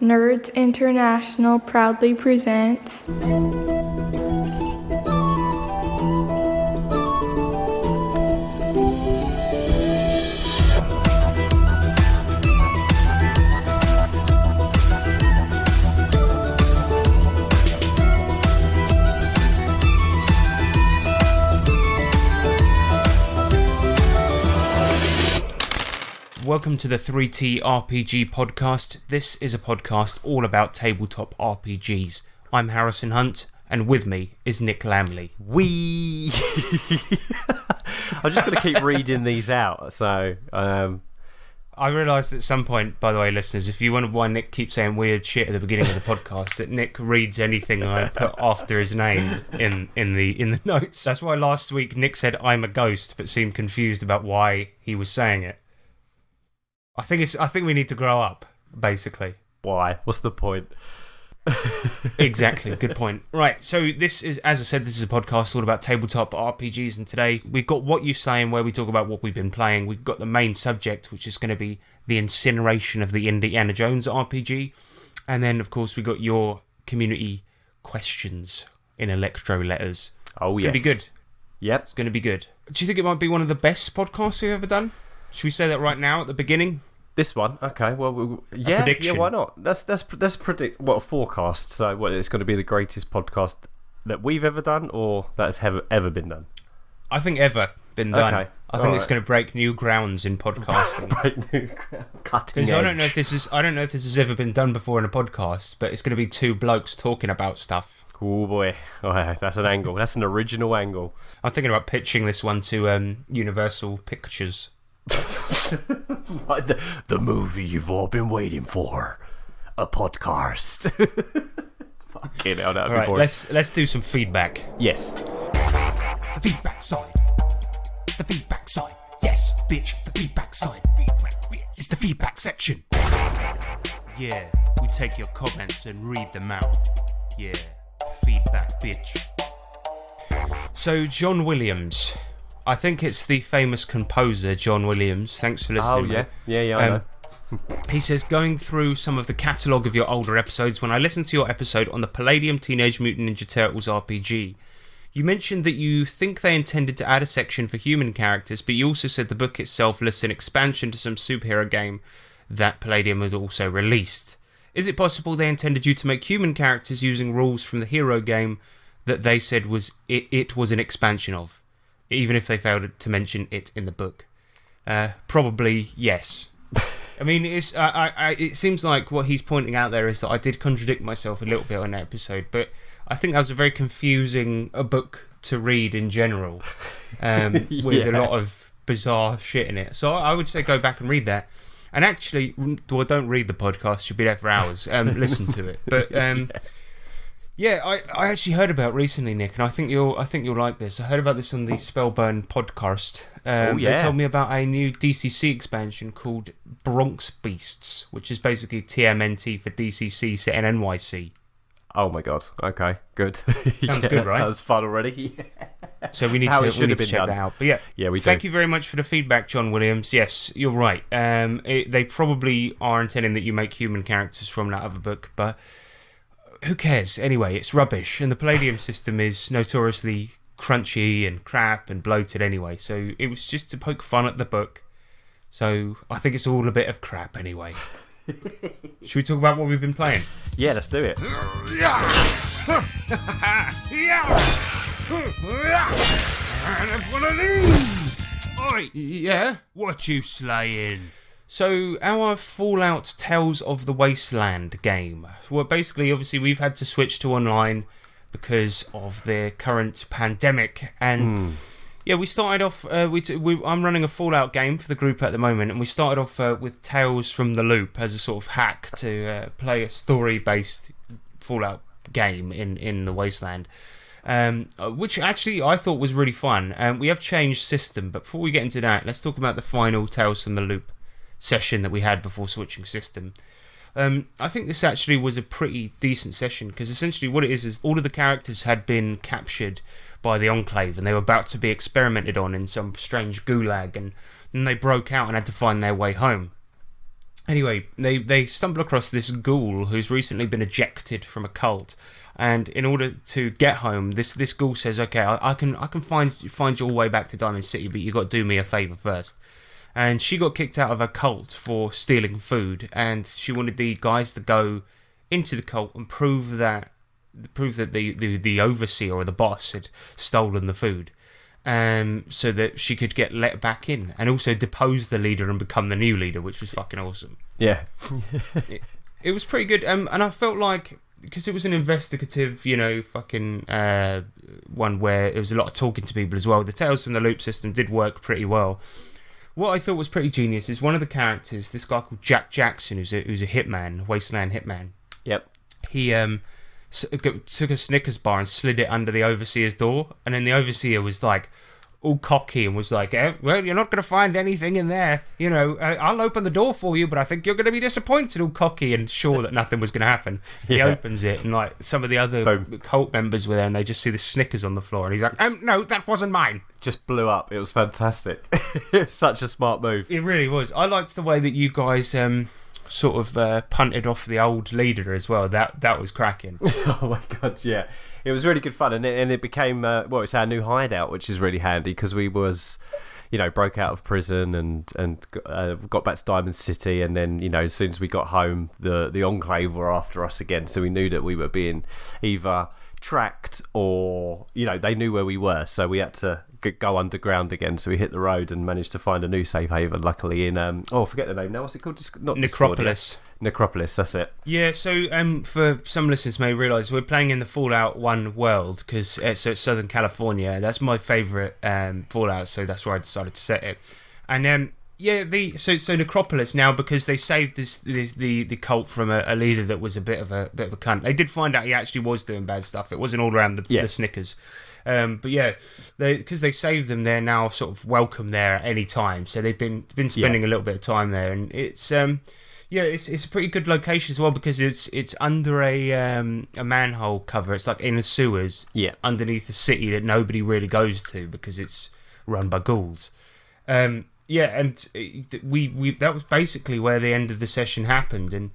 Nerds International proudly presents Welcome to the 3T RPG podcast. This is a podcast all about tabletop RPGs. I'm Harrison Hunt, and with me is Nick Lamley. I'm just going to keep reading these out. So, I realised at some point, by the way, listeners, if you wonder why Nick keeps saying weird shit at the beginning of the podcast, that Nick reads anything I put after his name in the notes. That's why last week Nick said I'm a ghost, but seemed confused about why he was saying it. I think we need to grow up, basically. Why? What's the point? Exactly, good point. Right, so this is, as I said, this is a podcast all about tabletop RPGs, and today we've got What You Saying, where we talk about what we've been playing. We've got the main subject, which is going to be the incineration of the Indiana Jones RPG, and then, of course, we got your community questions in electro letters. Oh, it's yes. It's going to be good. Yep. It's going to be good. Do you think it might be one of the best podcasts you've ever done? Should we say that right now at the beginning? This one, okay. Well, yeah, why not? Let's predict a forecast. So, what, it's going to be the greatest podcast that we've ever done, or that has ever been done? I think ever been done. Okay. I think it's going to break new grounds in podcasting. Break new ground. Cutting edge. I don't know if this has ever been done before in a podcast, but it's going to be two blokes talking about stuff. Oh boy, that's an angle. That's an original angle. I'm thinking about pitching this one to Universal Pictures. The movie you've all been waiting for, a podcast. Fucking hell, that'd be boring. Let's do some feedback. Yes. The feedback side. The feedback side. Yes, bitch. The feedback side. Feedback, bitch. It's the feedback section. Yeah, we take your comments and read them out. Yeah, feedback, bitch. So, John Williams. I think it's the famous composer, John Williams. Thanks for listening. Oh, yeah. Mate. I know. He says, going through some of the catalogue of your older episodes, when I listened to your episode on the Palladium Teenage Mutant Ninja Turtles RPG, you mentioned that you think they intended to add a section for human characters, but you also said the book itself lists an expansion to some superhero game that Palladium has also released. Is it possible they intended you to make human characters using rules from the hero game that they said was it was an expansion of, even if they failed to mention it in the book? Probably yes. I mean, it seems like what he's pointing out there is that I did contradict myself a little bit on that episode, but I think that was a very confusing book to read in general, with a lot of bizarre shit in it. So I would say go back and read that. And actually, well, don't read the podcast, you'll be there for hours. Listen to it. But yeah, I actually heard about it recently, Nick, and I think you'll like this. I heard about this on the Spellburn podcast. They told me about a new DCC expansion called Bronx Beasts, which is basically TMNT for DCC set in NYC. Oh my god. Okay, good. Sounds good, right? Sounds fun already. So we need to check that out. But yeah, thank you very much for the feedback, John Williams. Yes, you're right. They probably are intending that you make human characters from that other book, but who cares? Anyway, it's rubbish, and the Palladium system is notoriously crunchy and crap and bloated anyway, so it was just to poke fun at the book. So I think it's all a bit of crap anyway. Should we talk about what we've been playing? Yeah, let's do it. And it's one of these. Oi, yeah? What you slaying? So, our Fallout Tales of the Wasteland game. Well, basically, obviously, we've had to switch to online because of the current pandemic. And, yeah, we started off... I'm running a Fallout game for the group at the moment, and we started off with Tales from the Loop as a sort of hack to play a story-based Fallout game in the Wasteland. Which actually I thought was really fun. We have changed system, but before we get into that, let's talk about the final Tales from the Loop session that we had before switching system. I think this actually was a pretty decent session, because essentially what it is all of the characters had been captured by the Enclave and they were about to be experimented on in some strange gulag, and then they broke out and had to find their way home. Anyway, they stumble across this ghoul who's recently been ejected from a cult, and in order to get home, this ghoul says, "Okay, I can find your way back to Diamond City, but you got to do me a favour first." And she got kicked out of her cult for stealing food, and she wanted the guys to go into the cult and prove that the overseer or the boss had stolen the food. So that she could get let back in, and also depose the leader and become the new leader, which was fucking awesome. Yeah. it was pretty good, and I felt like, because it was an investigative, fucking one where it was a lot of talking to people as well, the Tales from the Loop system did work pretty well. What I thought was pretty genius is one of the characters, this guy called Jack Jackson, who's a hitman, wasteland hitman. Yep. He took a Snickers bar and slid it under the overseer's door, and then the overseer was like all cocky and was like, well, you're not going to find anything in there, I'll open the door for you, but I think you're going to be disappointed, all cocky and sure that nothing was going to happen. He opens it, and like some of the other cult members were there, and they just see the Snickers on the floor, and he's like, no, that wasn't mine. Just blew up. It was fantastic. It was such a smart move. It really was. I liked the way that you guys sort of punted off the old leader as well. That was cracking. Oh my god, yeah, it was really good fun, and it became it's our new hideout, which is really handy because we was, broke out of prison and got back to Diamond City, and then as soon as we got home, the Enclave were after us again, so we knew that we were being either tracked or they knew where we were, so we had to go underground again. So we hit the road and managed to find a new safe haven, luckily in I forget the name now, what's it called? Not Necropolis. Necropolis, that's it. Yeah, so for some listeners may realise, we're playing in the Fallout 1 world, because so it's Southern California. That's my favourite Fallout, so that's where I decided to set it. And so Necropolis now, because they saved the cult from a leader that was a bit of a cunt. They did find out he actually was doing bad stuff. It wasn't all around the Snickers. But yeah, because they saved them, they're now sort of welcome there at any time. So they've been spending a little bit of time there, and it's it's a pretty good location as well, because it's under a manhole cover. It's like in the sewers, underneath a city that nobody really goes to because it's run by ghouls. And we that was basically where the end of the session happened, and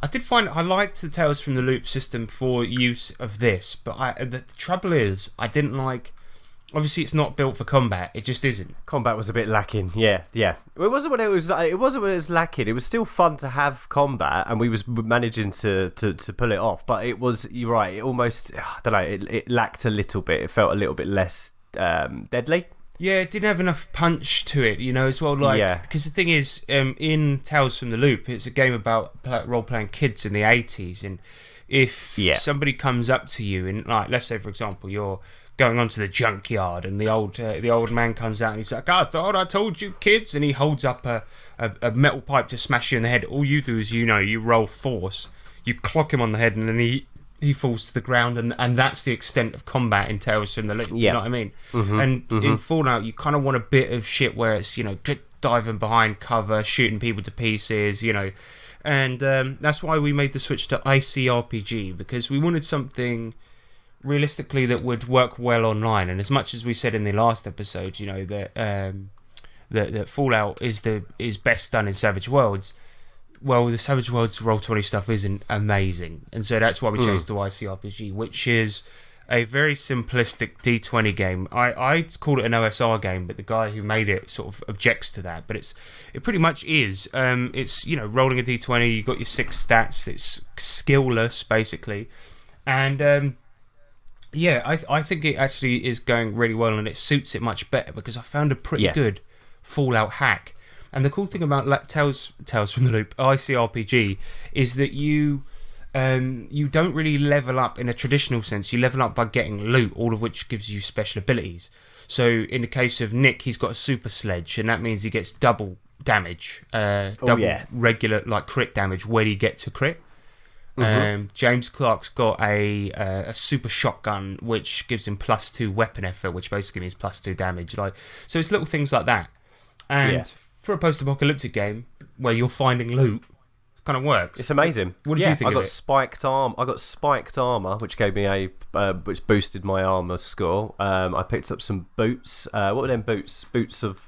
I did find I liked the Tales from the Loop system for use of this, but the trouble is I didn't like. Obviously, it's not built for combat. It just isn't. Combat was a bit lacking. Yeah. It wasn't when it was. It wasn't when it was lacking. It was still fun to have combat, and we was managing to pull it off. But it was. You're right. It almost. I don't know. It lacked a little bit. It felt a little bit less deadly. Yeah, it didn't have enough punch to it, as well. Because the thing is, in Tales from the Loop, it's a game about role-playing kids in the 80s, and if somebody comes up to you and, like, let's say for example, you're going onto the junkyard, and the old man comes out and he's like, "I thought I told you, kids," and he holds up a metal pipe to smash you in the head. All you do is you roll force, you clock him on the head, and then he falls to the ground, and that's the extent of combat in Tales from the Loop. You know what I mean? Mm-hmm, and in Fallout, you kind of want a bit of shit where it's diving behind cover, shooting people to pieces, and that's why we made the switch to ICRPG, because we wanted something realistically that would work well online. And as much as we said in the last episode, that Fallout is best done in Savage Worlds. Well, the Savage Worlds Roll20 stuff isn't amazing, and so that's why we changed to ICRPG, which is a very simplistic D20 game. I call it an OSR game, but the guy who made it sort of objects to that. But it pretty much is. It's rolling a D20. You've got your 6 stats. It's skillless basically, and I think it actually is going really well, and it suits it much better because I found a pretty good Fallout hack. And the cool thing about Tales from the Loop ICRPG is that you don't really level up in a traditional sense. You level up by getting loot, all of which gives you special abilities. So in the case of Nick, he's got a super sledge, and that means he gets double damage, regular like crit damage when he gets a crit. Mm-hmm. James Clark's got a super shotgun, which gives him +2 weapon effort, which basically means +2 damage. So it's little things like that, and for a post-apocalyptic game where you're finding loot, it kind of works. It's amazing. What did you think of it? I got spiked armor, which gave me which boosted my armor score. I picked up some boots. What were them boots? Boots of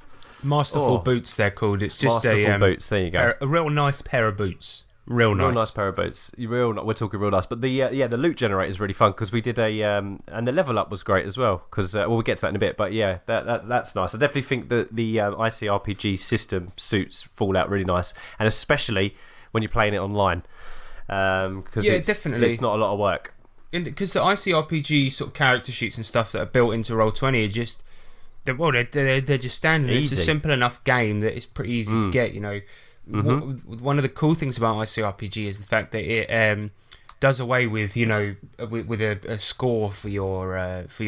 Masterful boots, they're called. It's just Masterful boots. There you go. a real nice pair of boots. Real nice pair of boots. We're talking real nice. But the loot generator is really fun because we did and the level up was great as well. Because we'll get to that in a bit. But yeah, that's nice. I definitely think that the ICRPG system suits Fallout really nice, and especially when you're playing it online. Because definitely, it's not a lot of work. Because the ICRPG sort of character sheets and stuff that are built into Roll20 are just, they're just standard. Easy. It's a simple enough game that it's pretty easy to get. You know, one of the cool things about ICRPG is the fact that it does away with with a score for your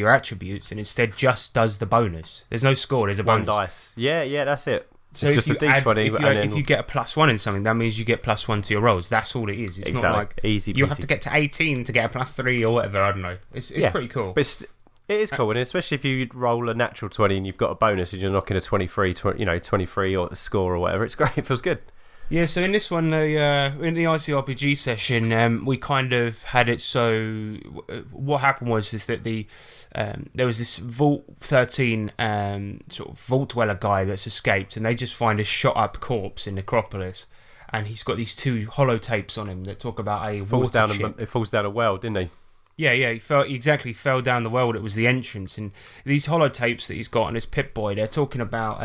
attributes, and instead just does the bonus. There's no score. There's a bonus. One dice. Yeah, that's it. So it's if just you a D20, if you get a +1 in something, that means you get +1 to your rolls. That's all it is. It's not like easy. You have to get to 18 to get a +3 or whatever. I don't know. It's pretty cool. But it is cool, and especially if you roll a natural 20 and you've got a bonus and you're knocking a 23 or a score or whatever. It's great. It feels good. Yeah, so in this one, in the ICRPG session, we kind of had it so... What happened was that there was this Vault 13 sort of Vault Dweller guy that's escaped, and they just find a shot-up corpse in Necropolis, and he's got these 2 holotapes on him that talk about a water ship. It falls down a well, didn't he? Yeah, he fell down the well that was the entrance, and these holotapes that he's got on his Pip-Boy, they're talking about...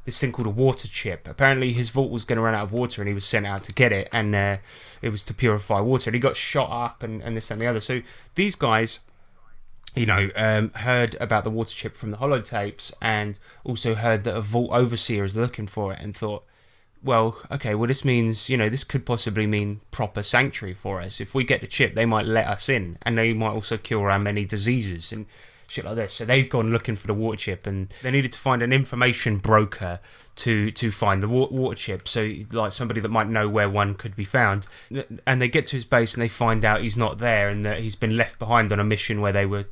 this thing called a water chip. Apparently his vault was going to run out of water and he was sent out to get it, and it was to purify water, and he got shot up and this and the other. So these guys, heard about the water chip from the holotapes, and also heard that a vault overseer is looking for it, and thought, well, this means, this could possibly mean proper sanctuary for us. If we get the chip, they might let us in, and they might also cure our many diseases and shit like this. So they've gone looking for the water chip, and they needed to find an information broker to find the water chip, so like somebody that might know where one could be found. And they get to his base and they find out he's not there, and that he's been left behind on a mission where they were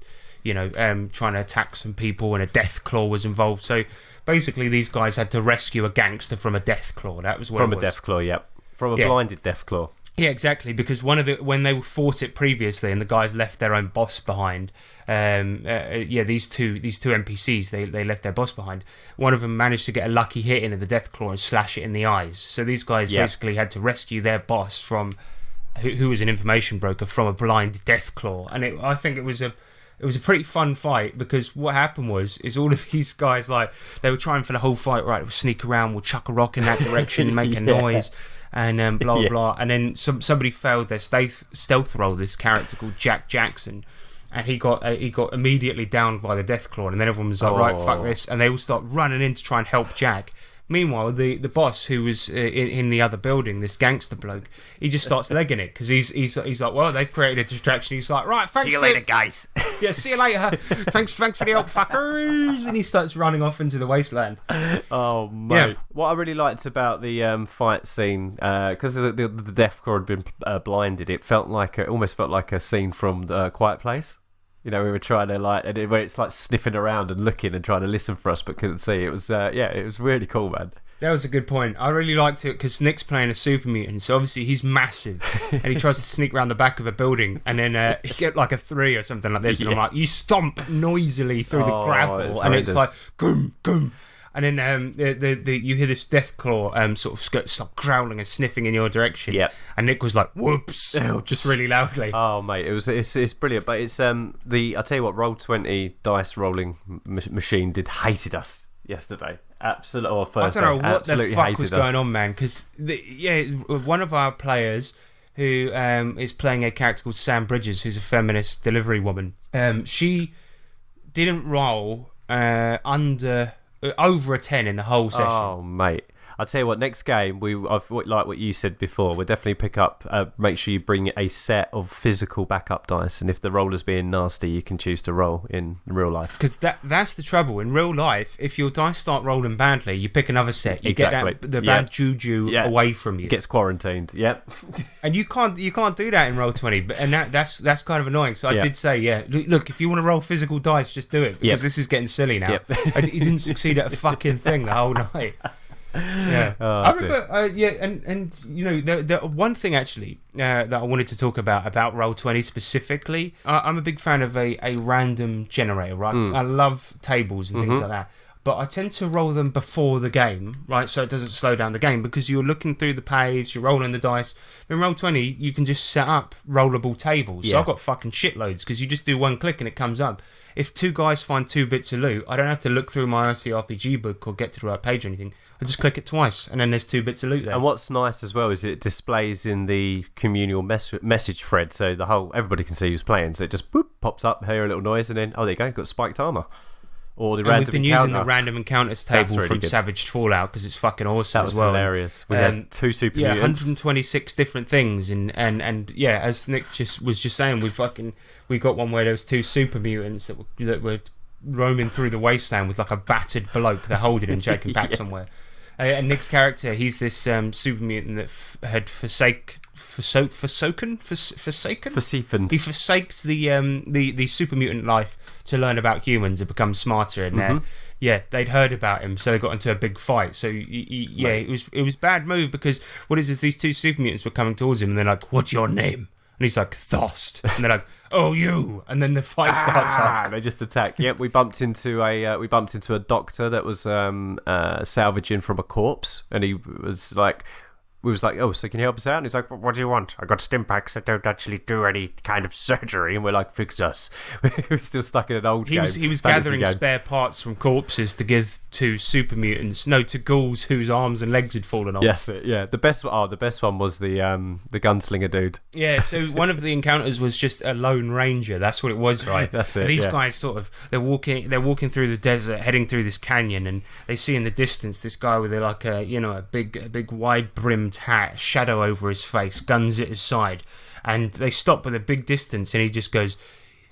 trying to attack some people, and a death claw was involved. So basically these guys had to rescue a gangster from a death claw. That was what it was. From a death claw, yep. From a blinded death claw. Yeah, exactly, because when they fought it previously and the guys left their own boss behind, these two NPCs, they left their boss behind. One of them managed to get a lucky hit into the death claw and slash it in the eyes. So these guys basically had to rescue their boss from who was an information broker, from a blind death claw. And I think it was a pretty fun fight, because what happened is all of these guys, like, they were trying for the whole fight, right, we'll sneak around, we'll chuck a rock in that direction, make a noise, and blah blah. And then somebody failed their stealth roll, this character called Jack Jackson, and he got immediately downed by the death claw. And then everyone was like, right, fuck this, and they all start running in to try and help Jack. Meanwhile, the boss, who was in the other building, this gangster bloke, he just starts legging it, because he's like, well, they've created a distraction. He's like, right, thanks. See you later, guys. Yeah, see you later. Thanks for the help, fuckers. And he starts running off into the wasteland. Oh, mate. Yeah. What I really liked about the fight scene, because the death claw had been blinded, it almost felt like a scene from the Quiet Place. We were trying to where it's like sniffing around and looking and trying to listen for us, but couldn't see. It was, it was really cool, man. That was a good point. I really liked it because Nick's playing a super mutant, so obviously he's massive, and he tries to sneak around the back of a building, and then he get like a 3 or something like this, and I'm like, you stomp noisily through the gravel, and it's like, goom, goom. And then you hear this death claw sort of start growling and sniffing in your direction. Yep. And Nick was like, whoops, just really loudly. Oh, mate, it's brilliant. But it's I'll tell you what, Roll20 dice rolling machine hated us yesterday. Absolutely, or Thursday. I don't know what the fuck was going on, man. Because one of our players, who is playing a character called Sam Bridges, who's a feminist delivery woman, she didn't roll over a 10 in the whole session. Oh, mate. I'll tell you what, next game, like what you said before, we'll definitely pick up, make sure you bring a set of physical backup dice, and if the roller's being nasty, you can choose to roll in real life. Because that's the trouble. In real life, if your dice start rolling badly, you pick another set. You get the bad juju away from you. It gets quarantined, yep. And you can't do that in Roll20, and that's kind of annoying. So I did say, look, if you want to roll physical dice, just do it, because this is getting silly now. Yep. He didn't succeed at a fucking thing the whole night. Yeah, I remember. The one thing actually that I wanted to talk about Roll20 specifically. I'm a big fan of a random generator, right? I love tables and things like that. but I tend to roll them before the game, right? So it doesn't slow down the game because you're looking through the page, you're rolling the dice. In Roll20, you can just set up rollable tables. So I've got fucking shitloads because you just do one click and it comes up. If two guys find 2 bits of loot, I don't have to look through my ICRPG book or get to the right page or anything. I just click it twice and then there's 2 bits of loot there. And what's nice as well is it displays in the communal message thread, so everybody can see who's playing. So it just boop, pops up, hear a little noise, and then there you go, got spiked armor. Or the and random we've been encounter. using the random encounters table really from good. Savaged Fallout because it's fucking awesome That was as well. hilarious. We had 2 super mutants. 126 different things, and yeah, as Nick was just saying, we got one where there was 2 super mutants that were roaming through the wasteland with like a battered bloke they're holding and taking back somewhere. And Nick's character, he's this super mutant that had forsaken. He forsaked the super mutant life to learn about humans and become smarter. And they'd heard about him, so they got into a big fight. So it was a bad move because what is these 2 super mutants were coming towards him, and they're like, "What's your name?" And he's like, "Thost," and they're like, "Oh, you!" And then the fight starts up. They just attack. Yep, we bumped into a doctor that was salvaging from a corpse, and he was like, we was like, "Oh, so can you help us out?" And he's like, "What do you want? I got stimpaks that don't actually do any kind of surgery." And we're like, "Fix us." We're still stuck in an old game. He was fantasy gathering game. spare parts from corpses to give to super mutants. No, to ghouls whose arms and legs had fallen off. Yes, yeah. The best one was the gunslinger dude. Yeah, so one of the encounters was just a lone ranger. That's what it was, right? That's it. And these yeah. guys they're walking through the desert, heading through this canyon, and they see in the distance this guy with a big wide brimmed hat, shadow over his face, guns at his side, and they stop with a big distance, and he just goes,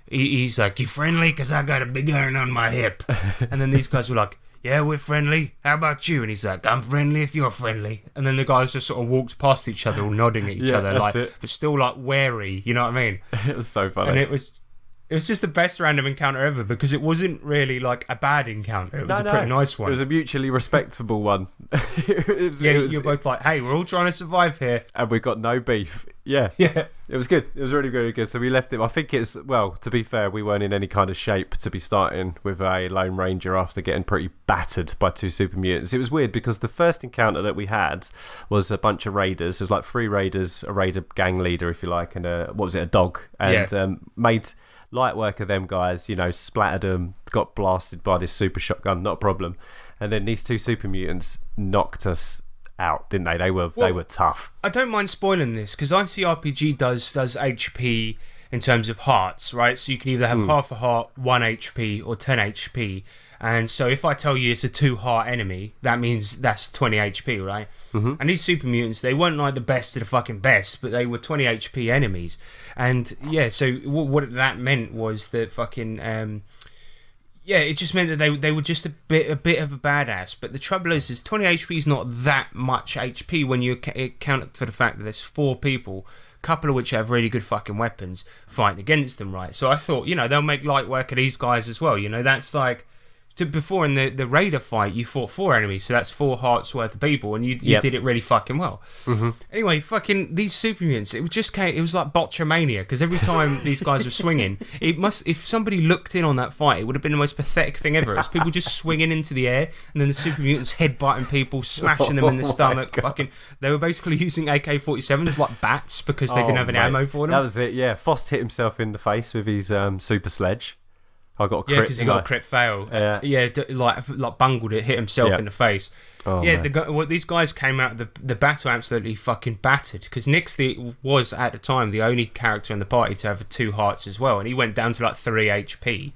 he's like, "You friendly? Because I got a big iron on my hip." And then these guys were like, "Yeah, we're friendly. How about you?" And he's like, "I'm friendly if you're friendly." And then the guys just sort of walked past each other, all nodding at each other, like, but still like wary. You know what I mean? It was so funny. And it was just the best random encounter ever because it wasn't really like a bad encounter. It was a pretty nice one. It was a mutually respectable one. You're both like, "Hey, we're all trying to survive here," and we got no beef. Yeah. It was good. It was really, really good. So we left him. I think to be fair, we weren't in any kind of shape to be starting with a Lone Ranger after getting pretty battered by 2 super mutants. It was weird because the first encounter that we had was a bunch of raiders. It was like 3 raiders, a raider gang leader, if you like, and a dog. And made light work of them guys, splattered them, got blasted by this super shotgun, not a problem. And then these 2 super mutants knocked us out, didn't they? They were tough. I don't mind spoiling this because ICRPG does HP in terms of hearts, right? So you can either have half a heart, 1 HP, or 10 HP. And so if I tell you it's a 2-heart enemy, that means that's 20 HP, right? Mm-hmm. And these super mutants, they weren't like the best of the fucking best, but they were 20 HP enemies. And yeah, so what that meant was that fucking it just meant that they were just a bit of a badass. But the trouble is 20 HP is not that much HP when you account for the fact that there's 4 people, a couple of which have really good fucking weapons, fighting against them, right? So I thought, they'll make light work of these guys as well. That's like, before in the Raider fight, you fought 4 enemies, so that's 4 hearts worth of people, and you did it really fucking well. Mm-hmm. Anyway, fucking these super mutants, it was like Botchamania, because every time these guys were swinging, if somebody looked in on that fight, it would have been the most pathetic thing ever. It was people just swinging into the air, and then the super mutants headbutting people, smashing them in the stomach. Fucking, they were basically using AK-47s as like bats because they didn't have any ammo for them. That was it. Yeah, Fost hit himself in the face with his super sledge. I got a crit. Yeah, because he got a crit fail. Like bungled it, hit himself in the face. Oh, these guys came out of the battle absolutely fucking battered. Because Nix was at the time the only character in the party to have 2 hearts as well, and he went down to like 3 HP.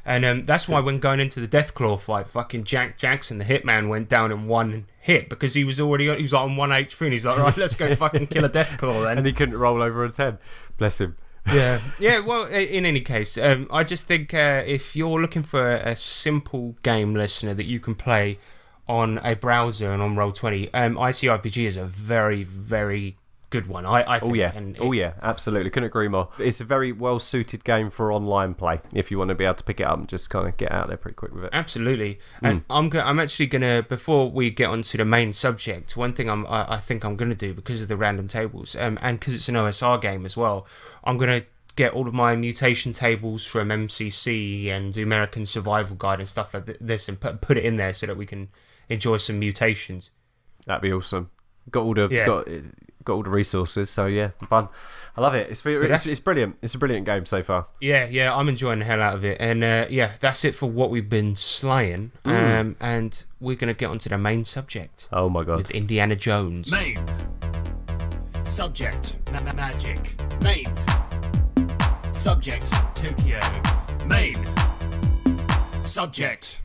And that's why when going into the Deathclaw fight, fucking Jack Jackson, the hitman, went down in 1 hit because he was like on 1 HP, and he's like, right, let's go fucking kill a Deathclaw then. And he couldn't roll over a 10. Bless him. Yeah. Well, in any case, I just think if you're looking for a simple game, listener, that you can play on a browser and on Roll20, ICRPG is a very, very good one. I think. Yeah, absolutely. Couldn't agree more. It's a very well suited game for online play if you want to be able to pick it up and just kind of get out there pretty quick with it. Absolutely. And I'm actually gonna, before we get on to the main subject, one thing I think I'm gonna do because of the random tables and because it's an OSR game as well, I'm gonna get all of my mutation tables from MCC and the American Survival Guide and stuff like this and put it in there so that we can enjoy some mutations. That'd be awesome. Got all the all the resources, so yeah, fun. I love it. It's brilliant. It's a brilliant game so far. Yeah, I'm enjoying the hell out of it. And that's it for what we've been slaying. And we're going to get onto the main subject. Oh my god. With Indiana Jones. Main. Subject. Magic. Main. Subject. Tokyo. Main. Subject.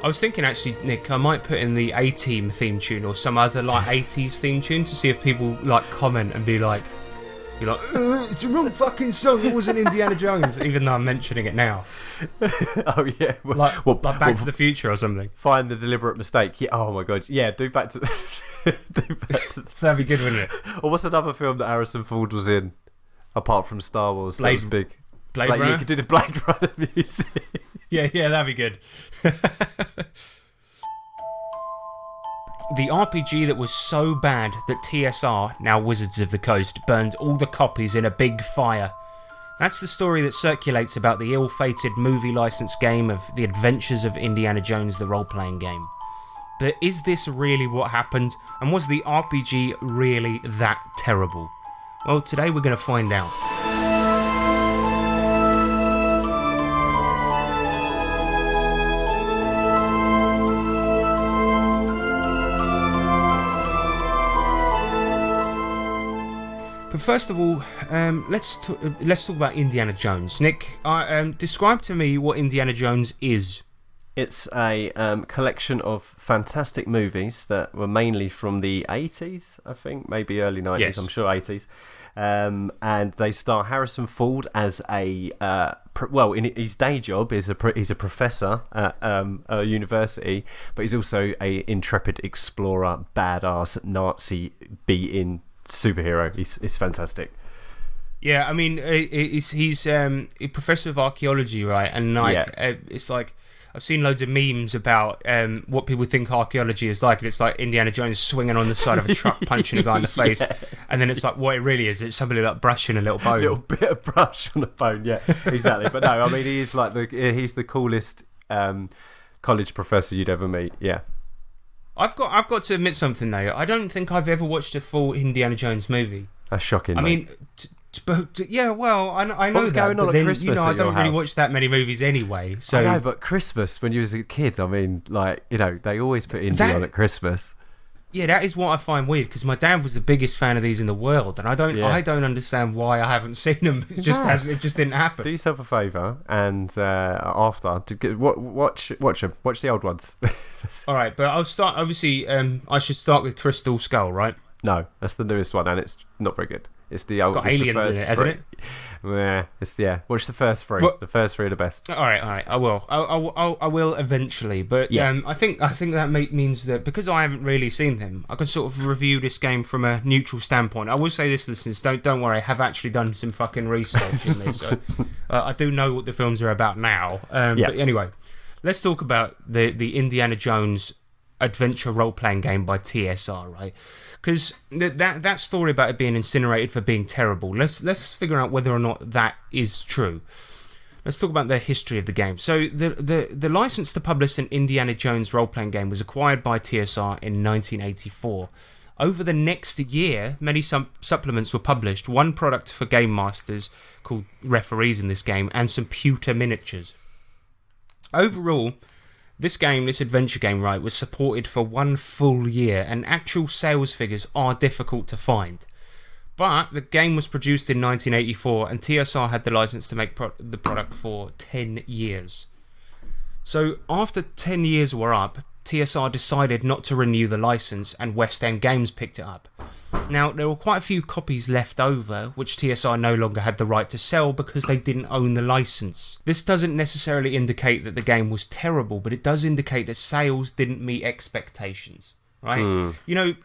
I was thinking actually, Nick, I might put in the A-Team theme tune or some other like 80s theme tune to see if people like comment and be like, it's the wrong fucking song. It wasn't Indiana Jones, even though I'm mentioning it now. Oh yeah, like Back to the Future or something. Find the deliberate mistake. Yeah. Oh my god. Yeah. Do Back to. That'd be good, wouldn't it? Or what's another film that Harrison Ford was in, apart from Star Wars? That was big. Blade Runner. You could do the Blade Runner music. Yeah, that'd be good. The RPG that was so bad that TSR, now Wizards of the Coast, burned all the copies in a big fire. That's the story that circulates about the ill-fated movie license game of The Adventures of Indiana Jones, the role-playing game. But is this really what happened? And was the RPG really that terrible? Well, today we're going to find out. But first of all, let's talk about Indiana Jones. Nick, describe to me what Indiana Jones is. It's a collection of fantastic movies that were mainly from the 80s, I think, maybe early 90s, yes. I'm sure 80s. And they star Harrison Ford as in his day job he's a professor at a university, but he's also a intrepid explorer, badass Nazi beating superhero. He's fantastic. Yeah, I mean, he's a professor of archaeology, right? And it's like I've seen loads of memes about what people think archaeology is like, and it's like Indiana Jones swinging on the side of a truck, punching a guy in the face, and then it's like what it really is. It's somebody like brushing a little bone, a little bit of brush on a bone. Yeah, exactly. But no, I mean, he's the coolest college professor you'd ever meet. Yeah. I've got to admit something though. I don't think I've ever watched a full Indiana Jones movie. That's shocking. I mean, yeah. Well, I know what was that, going on but then, at Christmas. I don't really watch that many movies anyway. So I know, but Christmas when you was a kid, I mean, they always put Indy on at Christmas. Yeah, that is what I find weird because my dad was the biggest fan of these in the world, and I don't understand why I haven't seen them. It just didn't happen. Do yourself a favour and after watch them. Watch the old ones. All right, but I'll start. Obviously, I should start with Crystal Skull, right? No, that's the newest one, and it's not very good. It's got aliens in it, hasn't it? Yeah, watch the first three. The first three are the best. All right. I will. I will eventually. But I think that means that because I haven't really seen them, I can sort of review this game from a neutral standpoint. I will say this, listeners, don't worry. I have actually done some fucking research in this, so I do know what the films are about now. But anyway, let's talk about the Indiana Jones adventure role-playing game by TSR, right? Because that story about it being incinerated for being terrible, let's figure out whether or not that is true. Let's talk about the history of the game. So the license to publish an Indiana Jones role-playing game was acquired by TSR in 1984. Over the next year, many supplements were published, one product for game masters called referees in this game, and some pewter miniatures. Overall, this adventure game, right, was supported for 1 full year, and actual sales figures are difficult to find. But the game was produced in 1984, and TSR had the license to make the product for 10 years. So after 10 years were up, TSR decided not to renew the license, and West End Games picked it up. Now, there were quite a few copies left over, which TSR no longer had the right to sell because they didn't own the license. This doesn't necessarily indicate that the game was terrible, but it does indicate that sales didn't meet expectations, right?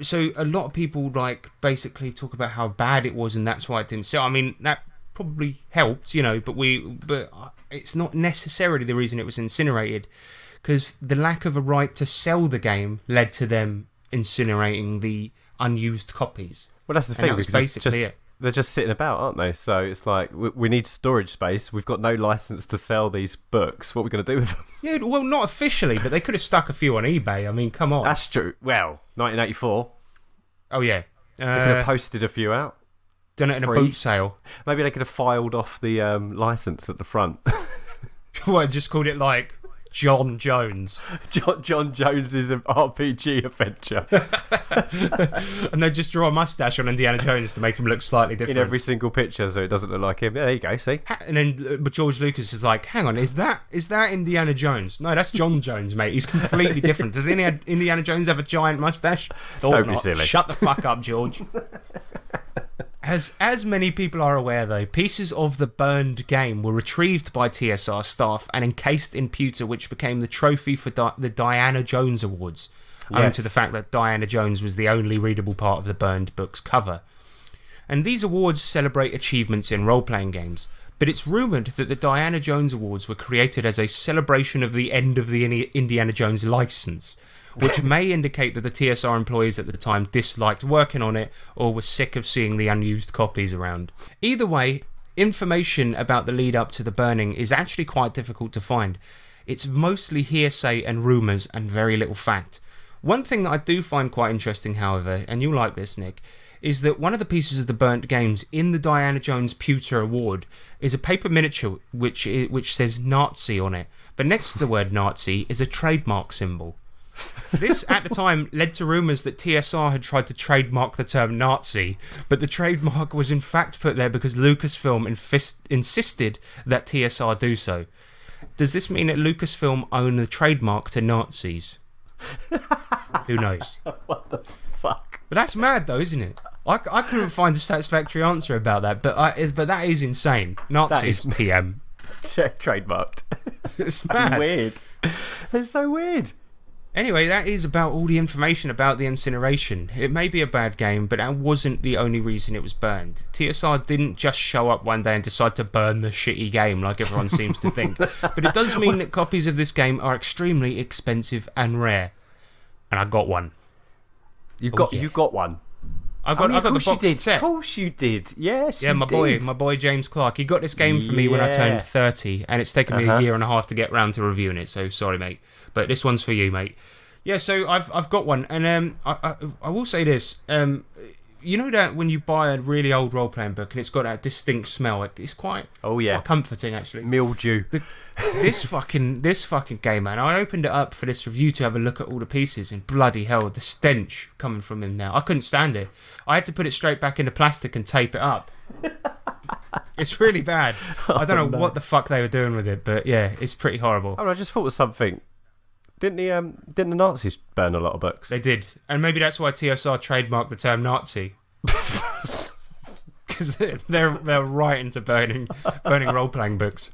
So a lot of people basically talk about how bad it was and that's why it didn't sell. I mean, that probably helped, but it's not necessarily the reason it was incinerated, because the lack of a right to sell the game led to them incinerating the unused copies. Well, that's the And thing, that was because basically it. they're just sitting about, aren't they? So it's like, we need storage space. We've got no license to sell these books. What are we going to do with them? Yeah, well, not officially, but they could have stuck a few on eBay. I mean, come on. That's true. Well, 1984. Oh, yeah. They could have posted a few out. Done it in a free. boot sale. Maybe they could have filed off the license at the front. Well, just called it like John Jones. John Jones's RPG adventure. And they just draw a mustache on Indiana Jones to make him look slightly different. In every single picture, so it doesn't look like him. Yeah, there you go, see? And then but George Lucas is like, hang on, is that Indiana Jones? No, that's John Jones, mate. He's completely different. Does Indiana Jones have a giant mustache? Thought Don't be not. silly. Shut the fuck up, George. As many people are aware, though, pieces of the burned game were retrieved by TSR staff and encased in pewter, which became the trophy for the Diana Jones Awards, owing to the fact that Diana Jones was the only readable part of the burned book's cover. And these awards celebrate achievements in role-playing games, but it's rumoured that the Diana Jones Awards were created as a celebration of the end of the Indiana Jones licence, which may indicate that the TSR employees at the time disliked working on it or were sick of seeing the unused copies around. Either way, information about the lead up to the burning is actually quite difficult to find. It's mostly hearsay and rumours and very little fact. One thing that I do find quite interesting, however, and you'll like this, Nick, is that one of the pieces of the burnt games in the Diana Jones Pewter Award is a paper miniature which says Nazi on it, but next to the word Nazi is a trademark symbol. This, at the time, led to rumours that TSR had tried to trademark the term Nazi, but the trademark was in fact put there because Lucasfilm insisted that TSR do so. Does this mean that Lucasfilm own the trademark to Nazis? Who knows? What the fuck? But that's mad, though, isn't it? I couldn't find a satisfactory answer about that, but that is insane. Nazis, TM. Trademarked. It's mad. Weird. It's so weird. Anyway, that is about all the information about the incineration. It may be a bad game, but that wasn't the only reason it was burned. TSR didn't just show up one day and decide to burn the shitty game like everyone seems to think. But it does mean that copies of this game are extremely expensive and rare. And I got one. You got one. I got the box set. Of course you did. Yes, yeah, my boy James Clark. He got this game for me when I turned 30, and it's taken me a year and a half to get round to reviewing it. So sorry, mate, but this one's for you, mate. Yeah, so I've got one, and I will say this. You know that when you buy a really old role playing book and it's got that distinct smell, it's quite quite comforting actually. Mildew. This fucking game, man. I opened it up for this review to have a look at all the pieces, and bloody hell, the stench coming from in there. I couldn't stand it. I had to put it straight back into plastic and tape it up. It's really bad. I don't know what the fuck they were doing with it, but yeah, it's pretty horrible. Oh, I just thought of something. Didn't the Nazis burn a lot of books? They did, and maybe that's why TSR trademarked the term Nazi. Because they're right into burning role playing books.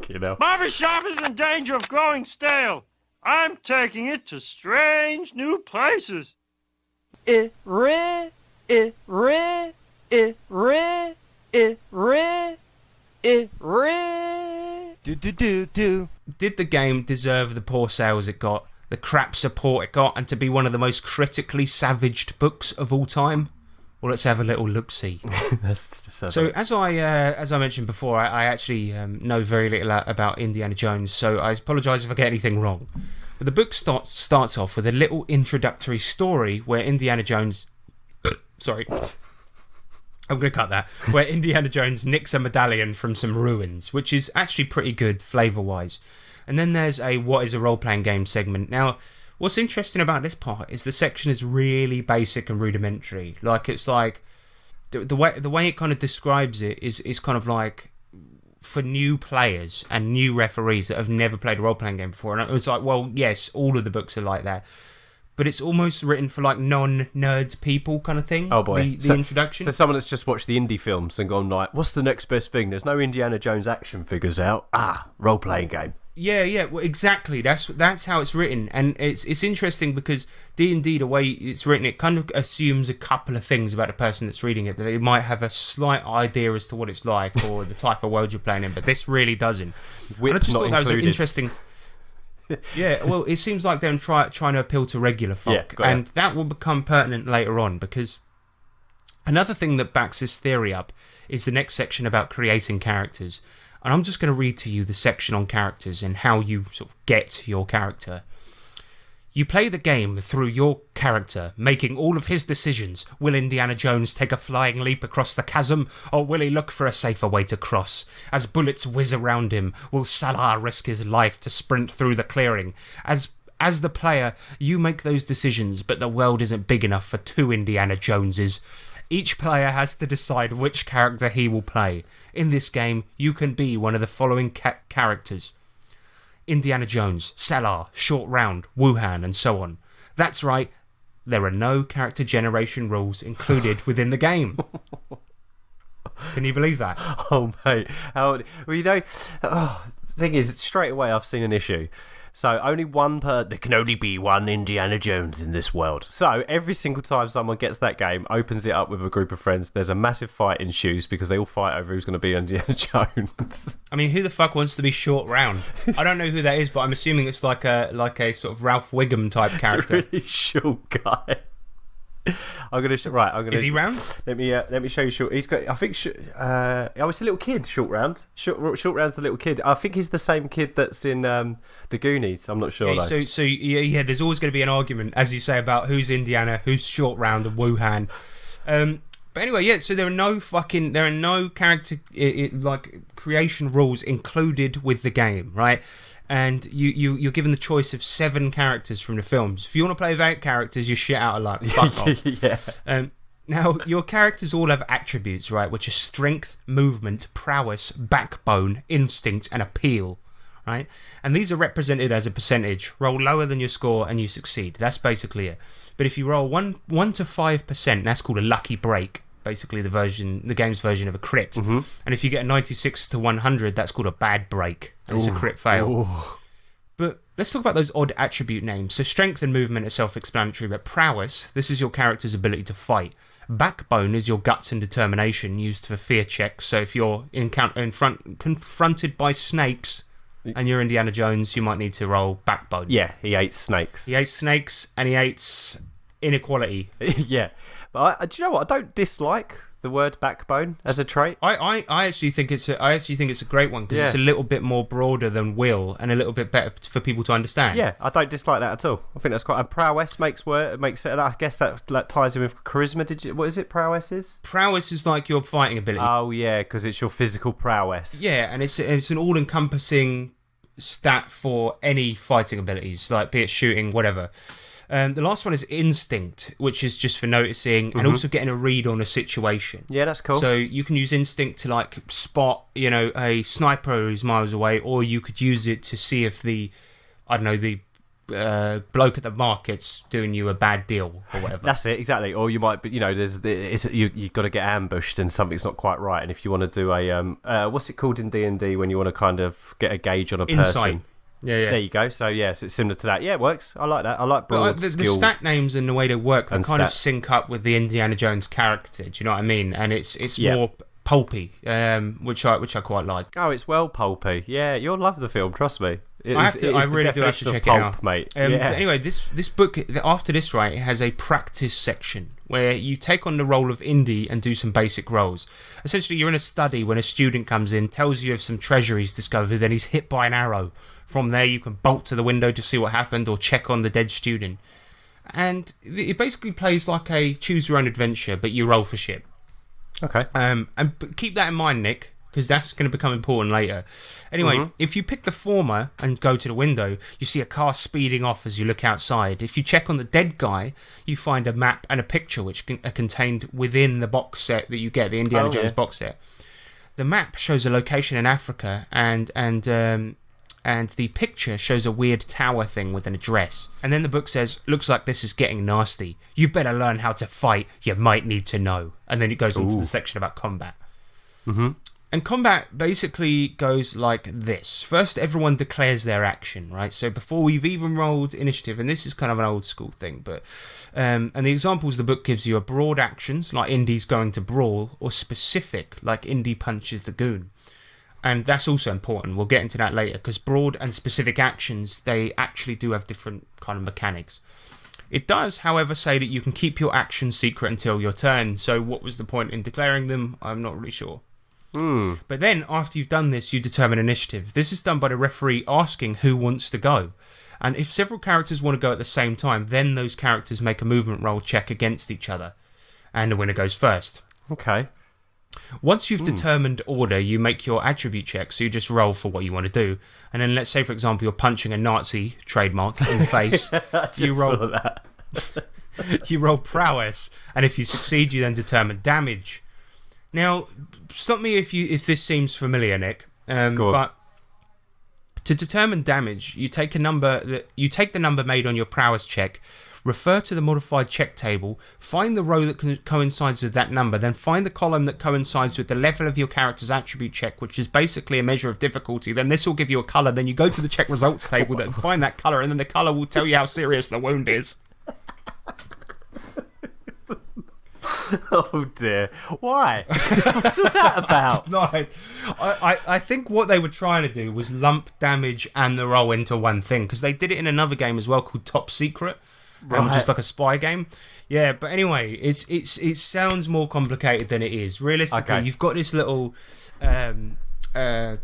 You know. Barbershop is in danger of growing stale. I'm taking it to strange new places. Do Did the game deserve the poor sales it got, the crap support it got, and to be one of the most critically savaged books of all time? Well, let's have a little look-see. So, as I mentioned before, I actually know very little about Indiana Jones, so I apologise if I get anything wrong. But the book starts off with a little introductory story where Indiana Jones... Sorry. I'm going to cut that. Where Indiana Jones nicks a medallion from some ruins, which is actually pretty good flavour-wise. And then there's a What is a Role-Playing Game segment. Now, what's interesting about this part is the section is really basic and rudimentary. Like, it's like... The way it kind of describes it is kind of like... for new players and new referees that have never played a role-playing game before. And it was like, well, yes, all of the books are like that. But it's almost written for like non-nerd people kind of thing. Oh boy. The introduction. So someone that's just watched the indie films and gone like, what's the next best thing? There's no Indiana Jones action figures out. Role-playing game. Yeah, well, exactly. That's how it's written, and it's interesting because D&D, the way it's written, it kind of assumes a couple of things about the person that's reading it, that they might have a slight idea as to what it's like or the type of world you're playing in, but this really doesn't. And I just thought that was an interesting. Yeah, well, it seems like they're trying to appeal to regular folk, and that will become pertinent later on, because another thing that backs this theory up is the next section about creating characters. And I'm just going to read to you the section on characters and how you sort of get your character. You play the game through your character, making all of his decisions. Will Indiana Jones take a flying leap across the chasm, or will he look for a safer way to cross? As bullets whiz around him, will Salah risk his life to sprint through the clearing? As the player, you make those decisions, but the world isn't big enough for 2 Indiana Joneses. Each player has to decide which character he will play. In this game, you can be one of the following characters: Indiana Jones, Salah, Short Round, Wuhan, and so on. That's right, there are no character generation rules included within the game. Can you believe that? Oh, mate. Well, thing is, straight away I've seen an issue. So there can only be one Indiana Jones in this world. So every single time someone gets that game, opens it up with a group of friends, there's a massive fight ensues because they all fight over who's going to be Indiana Jones. I mean, who the fuck wants to be Short Round? I don't know who that is, but I'm assuming it's like a sort of Ralph Wiggum type character. It's a really short guy. I'm gonna Is he round? Let me show you short. He's got. I think. It's a little kid. Short Round. Short Round's the little kid. I think he's the same kid that's in the Goonies. I'm not sure. Yeah, so yeah. There's always going to be an argument, as you say, about who's Indiana, who's Short Round, and Wuhan. But anyway, yeah. So there are no character like creation rules included with the game, right? And you're given the choice of 7 characters from the films. If you want to play with 8 characters, you're shit out of luck. Fuck off. Yeah. Now, your characters all have attributes, right, which are strength, movement, prowess, backbone, instinct, and appeal, right? And these are represented as a percentage. Roll lower than your score and you succeed. That's basically it. But if you roll 1 to 5%, that's called a lucky break. Basically the game's version of a crit. Mm-hmm. And if you get a 96 to 100, that's called a bad break. And it's a crit fail. Ooh. But let's talk about those odd attribute names. So strength and movement are self-explanatory, but prowess, this is your character's ability to fight. Backbone is your guts and determination used for fear checks. So if you're confronted by snakes and you're Indiana Jones, you might need to roll backbone. Yeah, he ate snakes. He ate snakes and he ate inequality. Yeah. But do you know what? I don't dislike the word backbone as a trait. I actually think it's a great one because it's a little bit more broader than will and a little bit better for people to understand. Yeah, I don't dislike that at all. I think that's quite. And prowess makes it. I guess that ties in with charisma. What is it? Prowess is. Prowess is like your fighting ability. Oh yeah, because it's your physical prowess. Yeah, and it's an all-encompassing stat for any fighting abilities, like be it shooting, whatever. The last one is instinct, which is just for noticing and also getting a read on a situation. Yeah, that's cool. So you can use instinct to like spot, a sniper who's miles away, or you could use it to see if the bloke at the market's doing you a bad deal or whatever. That's it, exactly. Or you might be, you've got to get ambushed and something's not quite right. And if you want to do a what's it called in D&D when you want to kind of get a gauge on a person? Insight. Yeah. There you go. So so it's similar to that. Yeah, it works. I like that. I like broad the skill. The stat names and the way they work, they kind of sync up with the Indiana Jones character. Do you know what I mean? And it's more pulpy, which I quite like. Oh, it's well pulpy. Yeah, you'll love the film. Trust me. I really do have to check it out, mate. But anyway, this book after this, right, it has a practice section where you take on the role of Indy and do some basic roles. Essentially, you're in a study when a student comes in, tells you of some treasure he's discovered, then he's hit by an arrow. From there, you can bolt to the window to see what happened or check on the dead student. And it basically plays like a choose-your-own-adventure, but you roll for shit. Okay. And keep that in mind, Nick, because that's going to become important later. Anyway, if you pick the former and go to the window, you see a car speeding off as you look outside. If you check on the dead guy, you find a map and a picture which are contained within the box set that you get, the Indiana Jones box set. The map shows a location in Africa, and the picture shows a weird tower thing with an address. And then the book says, looks like this is getting nasty. You better learn how to fight. You might need to know. And then it goes into the section about combat. And combat basically goes like this. First, everyone declares their action, right? So before we've even rolled initiative, and this is kind of an old school thing, but and the examples the book gives you are broad actions, like Indy's going to brawl, or specific, like Indy punches the goon. And that's also important. We'll get into that later, because broad and specific actions, they actually do have different kind of mechanics. It does, however, say that you can keep your actions secret until your turn. So what was the point in declaring them? I'm not really sure. But then, after you've done this, you determine initiative. This is done by the referee asking who wants to go. And if several characters want to go at the same time, then those characters make a movement roll check against each other. And the winner goes first. Okay. Once you've determined order, you make your attribute check, so you just roll for what you want to do. And then let's say, for example, you're punching a Nazi trademark in the face. You roll you roll prowess, and if you succeed, you then determine damage. Now, stop me if this seems familiar, Nick. But to determine damage, you take the number made on your prowess check, refer to the modified check table, find the row that coincides with that number, then find the column that coincides with the level of your character's attribute check, which is basically a measure of difficulty. Then this will give you a colour. Then you go to the check results table, find that colour, and then the colour will tell you how serious the wound is. Oh dear. Why? What's all that about? No, I think what they were trying to do was lump damage and the roll into one thing, because they did it in another game as well called Top Secret, which is like a spy game. Yeah, but anyway, it sounds more complicated than it is. Realistically, you've got this little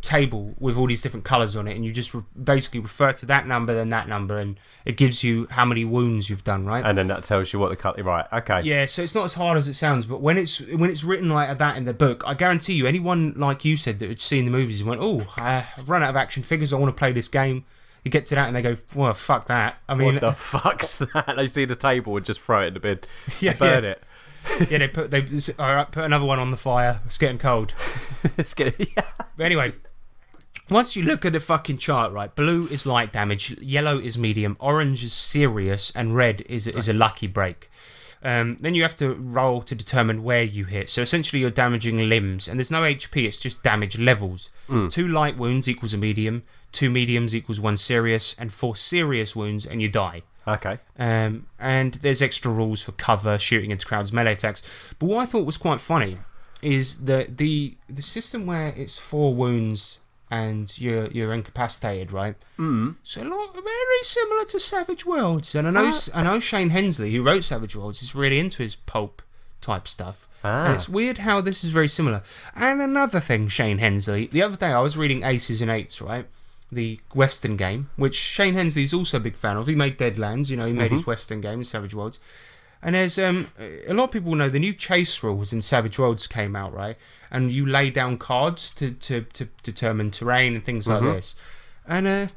table with all these different colours on it, and you just basically refer to that number, then that number, and it gives you how many wounds you've done, right? And then that tells you what the colour. Right, okay. Yeah, so it's not as hard as it sounds, but when it's written like that in the book, I guarantee you, anyone like you said that had seen the movies and went, "Oh, I've run out of action figures, I want to play this game." You get to that and they go, "Well, fuck that." I mean, what the fuck's that? They see the table and just throw it in the bin, burn it. Yeah, they put another one on the fire. It's getting cold. But anyway, once you look at the fucking chart, right, blue is light damage, yellow is medium, orange is serious, and red is a lucky break. Then you have to roll to determine where you hit. So essentially you're damaging limbs, and there's no HP, it's just damage levels. 2 light wounds equals a medium, 2 mediums equals 1 serious, and 4 serious wounds and you die. Okay. And there's extra rules for cover, shooting into crowds, melee attacks. But what I thought was quite funny is that the system where it's 4 wounds and you're incapacitated, right? So very similar to Savage Worlds. And I know Shane Hensley, who wrote Savage Worlds, is really into his pulp type stuff. And it's weird how this is very similar. And another thing, Shane Hensley, the other day I was reading Aces and Eights, right? The Western game, which Shane Hensley is also a big fan of. He made Deadlands, he made his Western game, Savage Worlds. And there's a lot of people know the new chase rules in Savage Worlds came out, right? And you lay down cards to determine terrain and things like this. And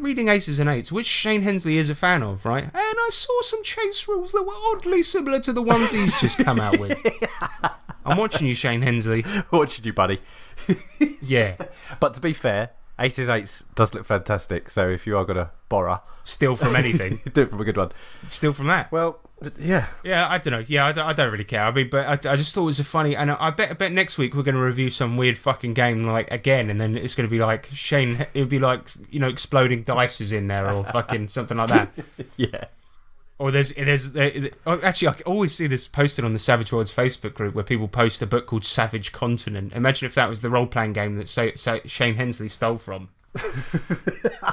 reading Aces and Eights, which Shane Hensley is a fan of, right? And I saw some chase rules that were oddly similar to the ones he's just come out with. I'm watching you, Shane Hensley. Watching you, buddy. Yeah. But to be fair, Aces and Eights does look fantastic, so if you are going to borrow... Steal from anything. Do it from a good one. Steal from that. Well, yeah. Yeah, I don't know. Yeah, I don't really care. I mean, but I just thought it was a funny... And I bet next week we're going to review some weird fucking game, like, again, and then it's going to be like, Shane... It would be like, exploding dice is in there, or fucking something like that. Yeah. Or actually, I always see this posted on the Savage Worlds Facebook group where people post a book called Savage Continent. Imagine if that was the role-playing game that Shane Hensley stole from.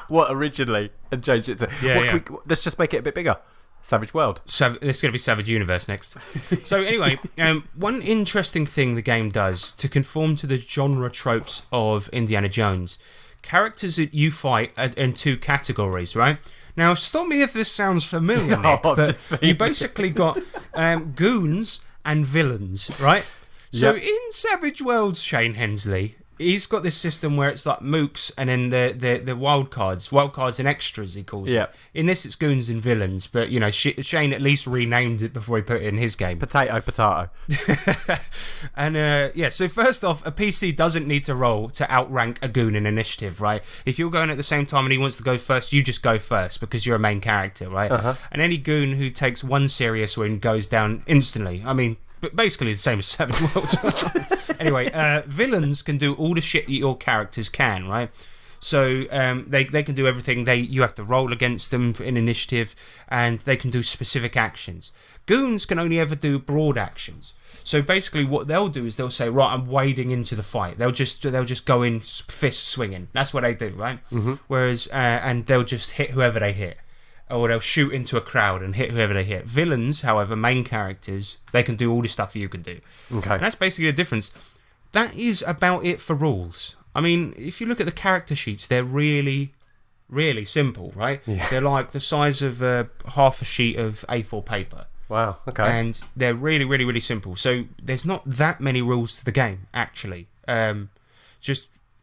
What, originally? And changed it to... Yeah. Let's just make it a bit bigger. Savage World. It's going to be Savage Universe next. So anyway, one interesting thing the game does to conform to the genre tropes of Indiana Jones, characters that you fight are in 2 categories, right? Now, stop me if this sounds familiar, Nick, but you basically got goons and villains, right? So in Savage Worlds, Shane Hensley, he's got this system where it's like mooks and then the wild cards and extras, he calls it. In this, it's goons and villains, but, Shane at least renamed it before he put it in his game. Potato. And, so first off, a PC doesn't need to roll to outrank a goon in initiative, right? If you're going at the same time and he wants to go first, you just go first because you're a main character, right? And any goon who takes 1 serious wound goes down instantly. I mean, but basically the same as Savage Worlds. Anyway, villains can do all the shit that your characters can, right? So they can do everything. You have to roll against them in initiative, and they can do specific actions. Goons can only ever do broad actions. So basically, what they'll do is they'll say, "Right, I'm wading into the fight." They'll just go in fist swinging. That's what they do, right? Mm-hmm. Whereas and they'll just hit whoever they hit, or they'll shoot into a crowd and hit whoever they hit. Villains, however, main characters, they can do all the stuff you can do. Okay, and that's basically the difference. That is about it for rules. I mean, if you look at the character sheets, they're really, really simple, right? Yeah. They're like the size of half a sheet of A4 paper. Wow, okay. And they're really, really, really simple. So there's not that many rules to the game, actually. And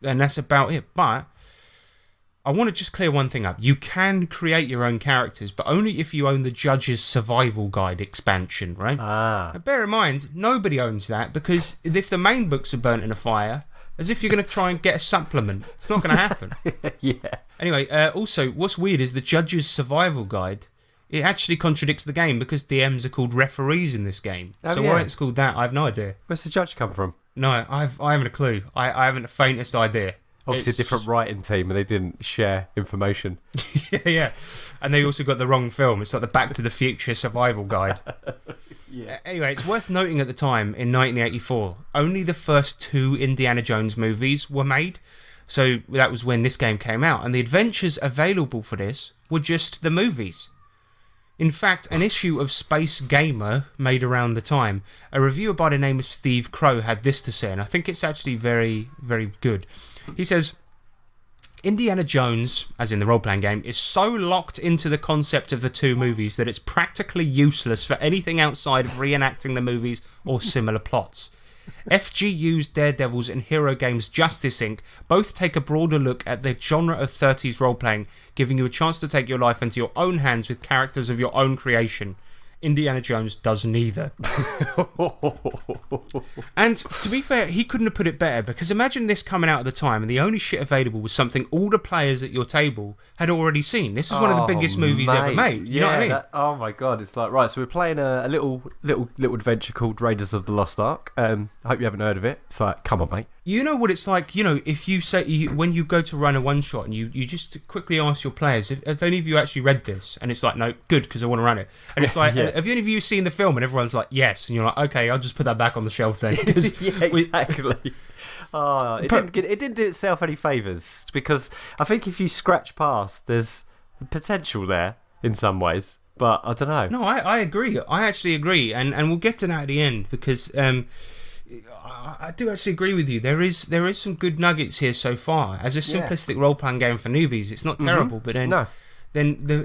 that's about it. But I want to just clear one thing up. You can create your own characters, but only if you own the Judge's Survival Guide expansion, right? Now, bear in mind, nobody owns that, because if the main books are burnt in a fire, as if you're going to try and get a supplement. It's not going to happen. Yeah. Anyway, also, what's weird is the Judge's Survival Guide, it actually contradicts the game, because DMs are called referees in this game. Why it's called that, I have no idea. Where's the judge come from? No, I haven't a clue. I haven't the faintest idea. Obviously a different writing team, and they didn't share information. Yeah. And they also got the wrong film. It's like the Back to the Future Survival Guide. Yeah. Anyway, it's worth noting at the time, in 1984, only the first 2 Indiana Jones movies were made. So that was when this game came out. And the adventures available for this were just the movies. In fact, an issue of Space Gamer made around the time, a reviewer by the name of Steve Crow had this to say, and I think it's actually very, very good. He says, Indiana Jones, as in the role-playing game, is so locked into the concept of the 2 movies that it's practically useless for anything outside of reenacting the movies or similar plots. FGU's Daredevils and Hero Games Justice Inc. both take a broader look at the genre of 30s role-playing, giving you a chance to take your life into your own hands with characters of your own creation. Indiana Jones does neither. And to be fair, he couldn't have put it better, because imagine this coming out at the time and the only shit available was something all the players at your table had already seen. This is one of the biggest movies ever made. You know what I mean? Oh my god, it's like, right, so we're playing a little adventure called Raiders of the Lost Ark. I hope you haven't heard of it. It's like, come on, mate. You know what it's like, if you say, when you go to run a one-shot and you just quickly ask your players, if any of you actually read this, and it's like, no, good, because I want to run it. And it's like, have any of you seen the film? And everyone's like, yes. And you're like, okay, I'll just put that back on the shelf then. Yeah, exactly. It didn't do itself any favours, because I think if you scratch past, there's potential there in some ways, but I don't know. No, I agree. I actually agree, and we'll get to that at the end, because I do actually agree with you. There is some good nuggets here so far. As a simplistic role-playing game for newbies, it's not terrible, but then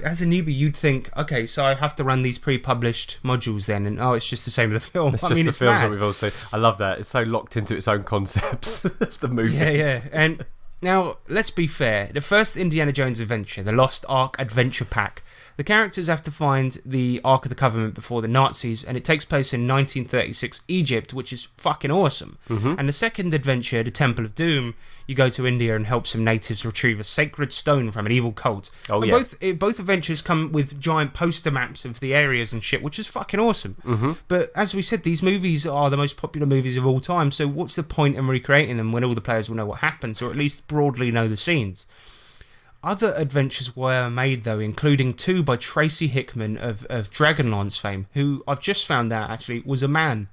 as a newbie, you'd think, okay, so I have to run these pre-published modules then, and it's just the same with the film. It's just the films that we've all seen. I love that. It's so locked into its own concepts, the movies. Yeah. And now, let's be fair. The first Indiana Jones adventure, the Lost Ark Adventure Pack, the characters have to find the Ark of the Covenant before the Nazis, and it takes place in 1936 Egypt, which is fucking awesome. Mm-hmm. And the second adventure, the Temple of Doom, you go to India and help some natives retrieve a sacred stone from an evil cult. Both adventures come with giant poster maps of the areas and shit, which is fucking awesome. Mm-hmm. But as we said, these movies are the most popular movies of all time, so what's the point in recreating them when all the players will know what happens, or at least broadly know the scenes? Other adventures were made, though, including 2 by Tracy Hickman of Dragonlance fame, who I've just found out, actually, was a man.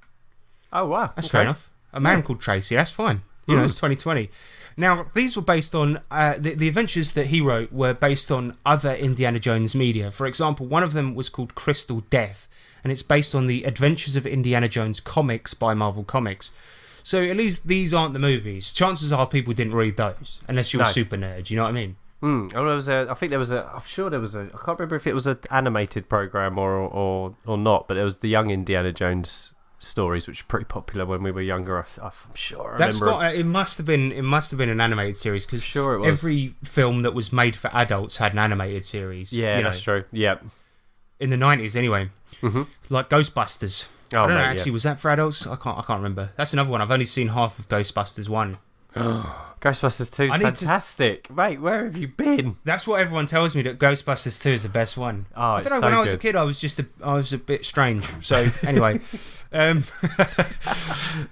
Oh, wow. That's fair enough. A man called Tracy, that's fine. You know, it's 2020. Now, these were based on... the adventures that he wrote were based on other Indiana Jones media. For example, one of them was called Crystal Death, and it's based on the Adventures of Indiana Jones comics by Marvel Comics. So at least these aren't the movies. Chances are people didn't read those, unless you're a super nerd, you know what I mean? I can't remember if it was an animated program or not, but it was the Young Indiana Jones stories, which were pretty popular when we were younger. I'm sure. It must have been an animated series, because sure it was. Every film that was made for adults had an animated series. Yeah, that's true. Yeah, in the 90s anyway. Mm-hmm. Like Ghostbusters. I don't know, actually, was that for adults? I can't remember. That's another one. I've only seen half of Ghostbusters 1. Ghostbusters 2 is I need to- fantastic. Mate, where have you been? That's what everyone tells me, that Ghostbusters 2 is the best one. Oh, I it's don't know, so when I was a good. kid, I was a bit strange. So, anyway. But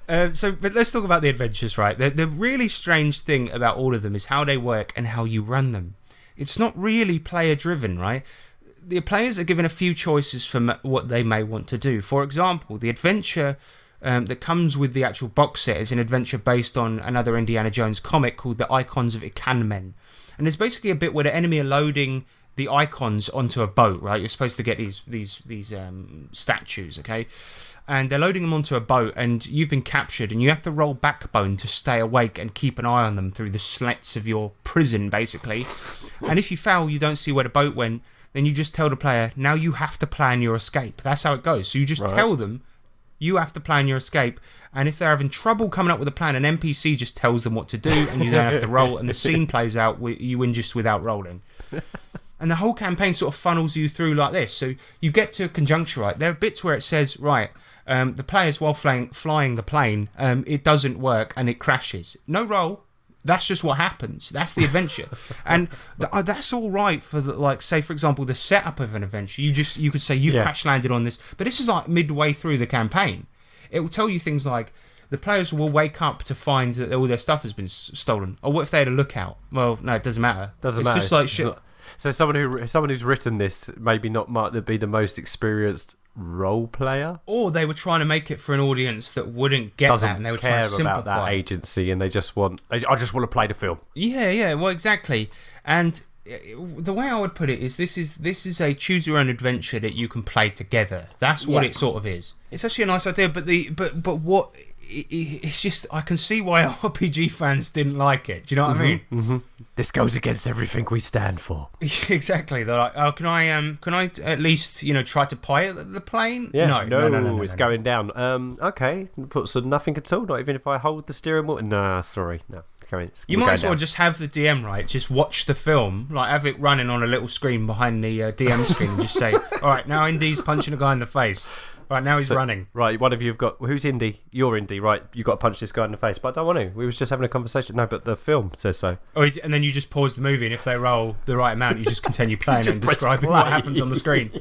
let's talk about the adventures, right? The really strange thing about all of them is how they work and how you run them. It's not really player-driven, right? The players are given a few choices for what they may want to do. For example, the adventure that comes with the actual box set is an adventure based on another Indiana Jones comic called The Icons of Ikanmen. And there's basically a bit where the enemy are loading the icons onto a boat, right? You're supposed to get these statues, okay? And they're loading them onto a boat, and you've been captured, and you have to roll backbone to stay awake and keep an eye on them through the slats of your prison, basically. And if you fail, you don't see where the boat went, then you just tell the player, now you have to plan your escape. That's how it goes. So you just tell them, you have to plan your escape, and if they're having trouble coming up with a plan, an NPC just tells them what to do, and you don't have to roll, and the scene plays out, you win just without rolling. And the whole campaign sort of funnels you through like this. So you get to a conjuncture, right? There are bits where it says, right, the players, while flying the plane, it doesn't work and it crashes. No roll. That's just what happens. That's the adventure. And that's all right for, like, say, for example, the setup of an adventure. You could say you've crash landed on this. But this is like midway through the campaign. It will tell you things like, the players will wake up to find that all their stuff has been stolen. Or what if they had a lookout? Well, no, it doesn't matter. Doesn't it's matter. just like It's shit. not- So someone who's written this maybe not might be the most experienced role player. Or they were trying to make it for an audience that wouldn't get that, and they were trying care to simplify. about that agency, and they just want. I just want to play the film. Yeah, well, exactly. And the way I would put it is, this is a choose your own adventure that you can play together. That's what it sort of is. It's actually a nice idea, but what it's just, I can see why RPG fans didn't like it. Do you know what I mean? Mm-hmm. This goes against everything we stand for. Exactly. They're like, oh, can I at least try to pilot the plane? Yeah, No, it's going down. Okay, put some nothing at all. Not even if I hold the steering wheel. Nah, sorry, no. You might as well just have the DM, right? Just watch the film, like have it running on a little screen behind the DM screen, and just say, all right, now Indy's punching a guy in the face. Right, now he's running. Right, one of you have got... Who's Indy? You're Indy, right? You've got to punch this guy in the face. But I don't want to. We was just having a conversation. No, but the film says so. And then you just pause the movie, and if they roll the right amount, you just continue playing Just and press describing play. what happens on the screen.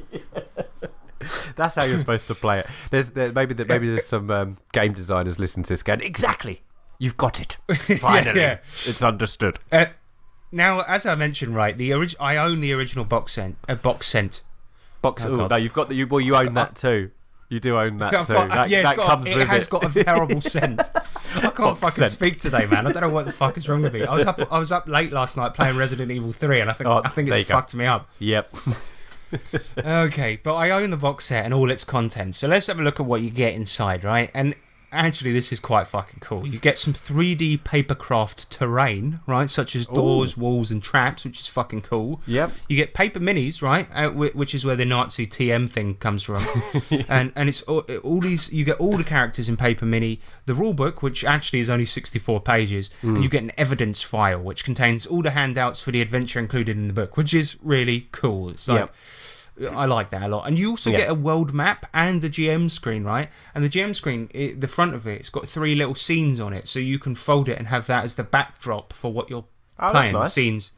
That's how you're supposed to play it. Maybe there's some game designers listening to this going, exactly, you've got it. Finally, Yeah. it's understood. Now, as I mentioned, right, I own the original box set. Box. Oh, Oh, God. no, you've got the. Well, you own that too. You do own that too. That comes with it has it. got a terrible scent. I can't Box fucking scent. speak today, man. I don't know what the fuck is wrong with me. I was up late last night playing Resident Evil 3, and I think there it's you go. fucked me up. Yep. Okay, but I own the box set and all its contents. So let's have a look at what you get inside, right? And actually, this is quite fucking cool. You get some 3D papercraft terrain, right? Such as doors, walls, and traps, which is fucking cool. Yep. You get paper minis, right? Which is where the Nazi TM thing comes from. and it's all these. You get all the characters in paper mini. The rule book, which actually is only 64 pages, and you get an evidence file, which contains all the handouts for the adventure included in the book, which is really cool. It's like. Yep. I like that a lot. And you also get a world map and a GM screen, right? And the GM screen, the front of it's got 3 little scenes on it, so you can fold it and have that as the backdrop for what you're playing. That's nice. Scenes.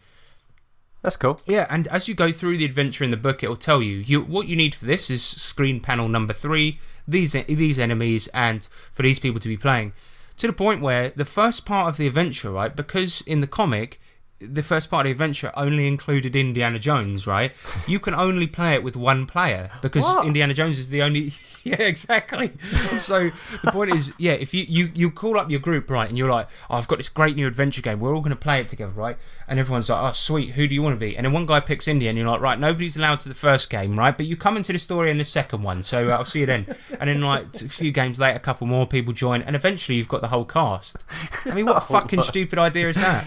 That's cool. Yeah, and as you go through the adventure in the book, it'll tell you what you need for this is screen panel number 3, these enemies, and for these people to be playing. To the point where the first part of the adventure, right, because in the comic, the first part of the adventure only included Indiana Jones, right? You can only play it with one player because Indiana Jones is the only... Yeah, exactly. So the point is, yeah, if you call up your group, right, and you're like, oh, I've got this great new adventure game, we're all going to play it together, right? And everyone's like, oh, sweet, who do you want to be? And then one guy picks India, and you're like, right, nobody's allowed to the first game, right? But you come into the story in the second one, so I'll see you then. And then, like, a few games later, a couple more people join, and eventually you've got the whole cast. I mean, what a fucking stupid idea is that?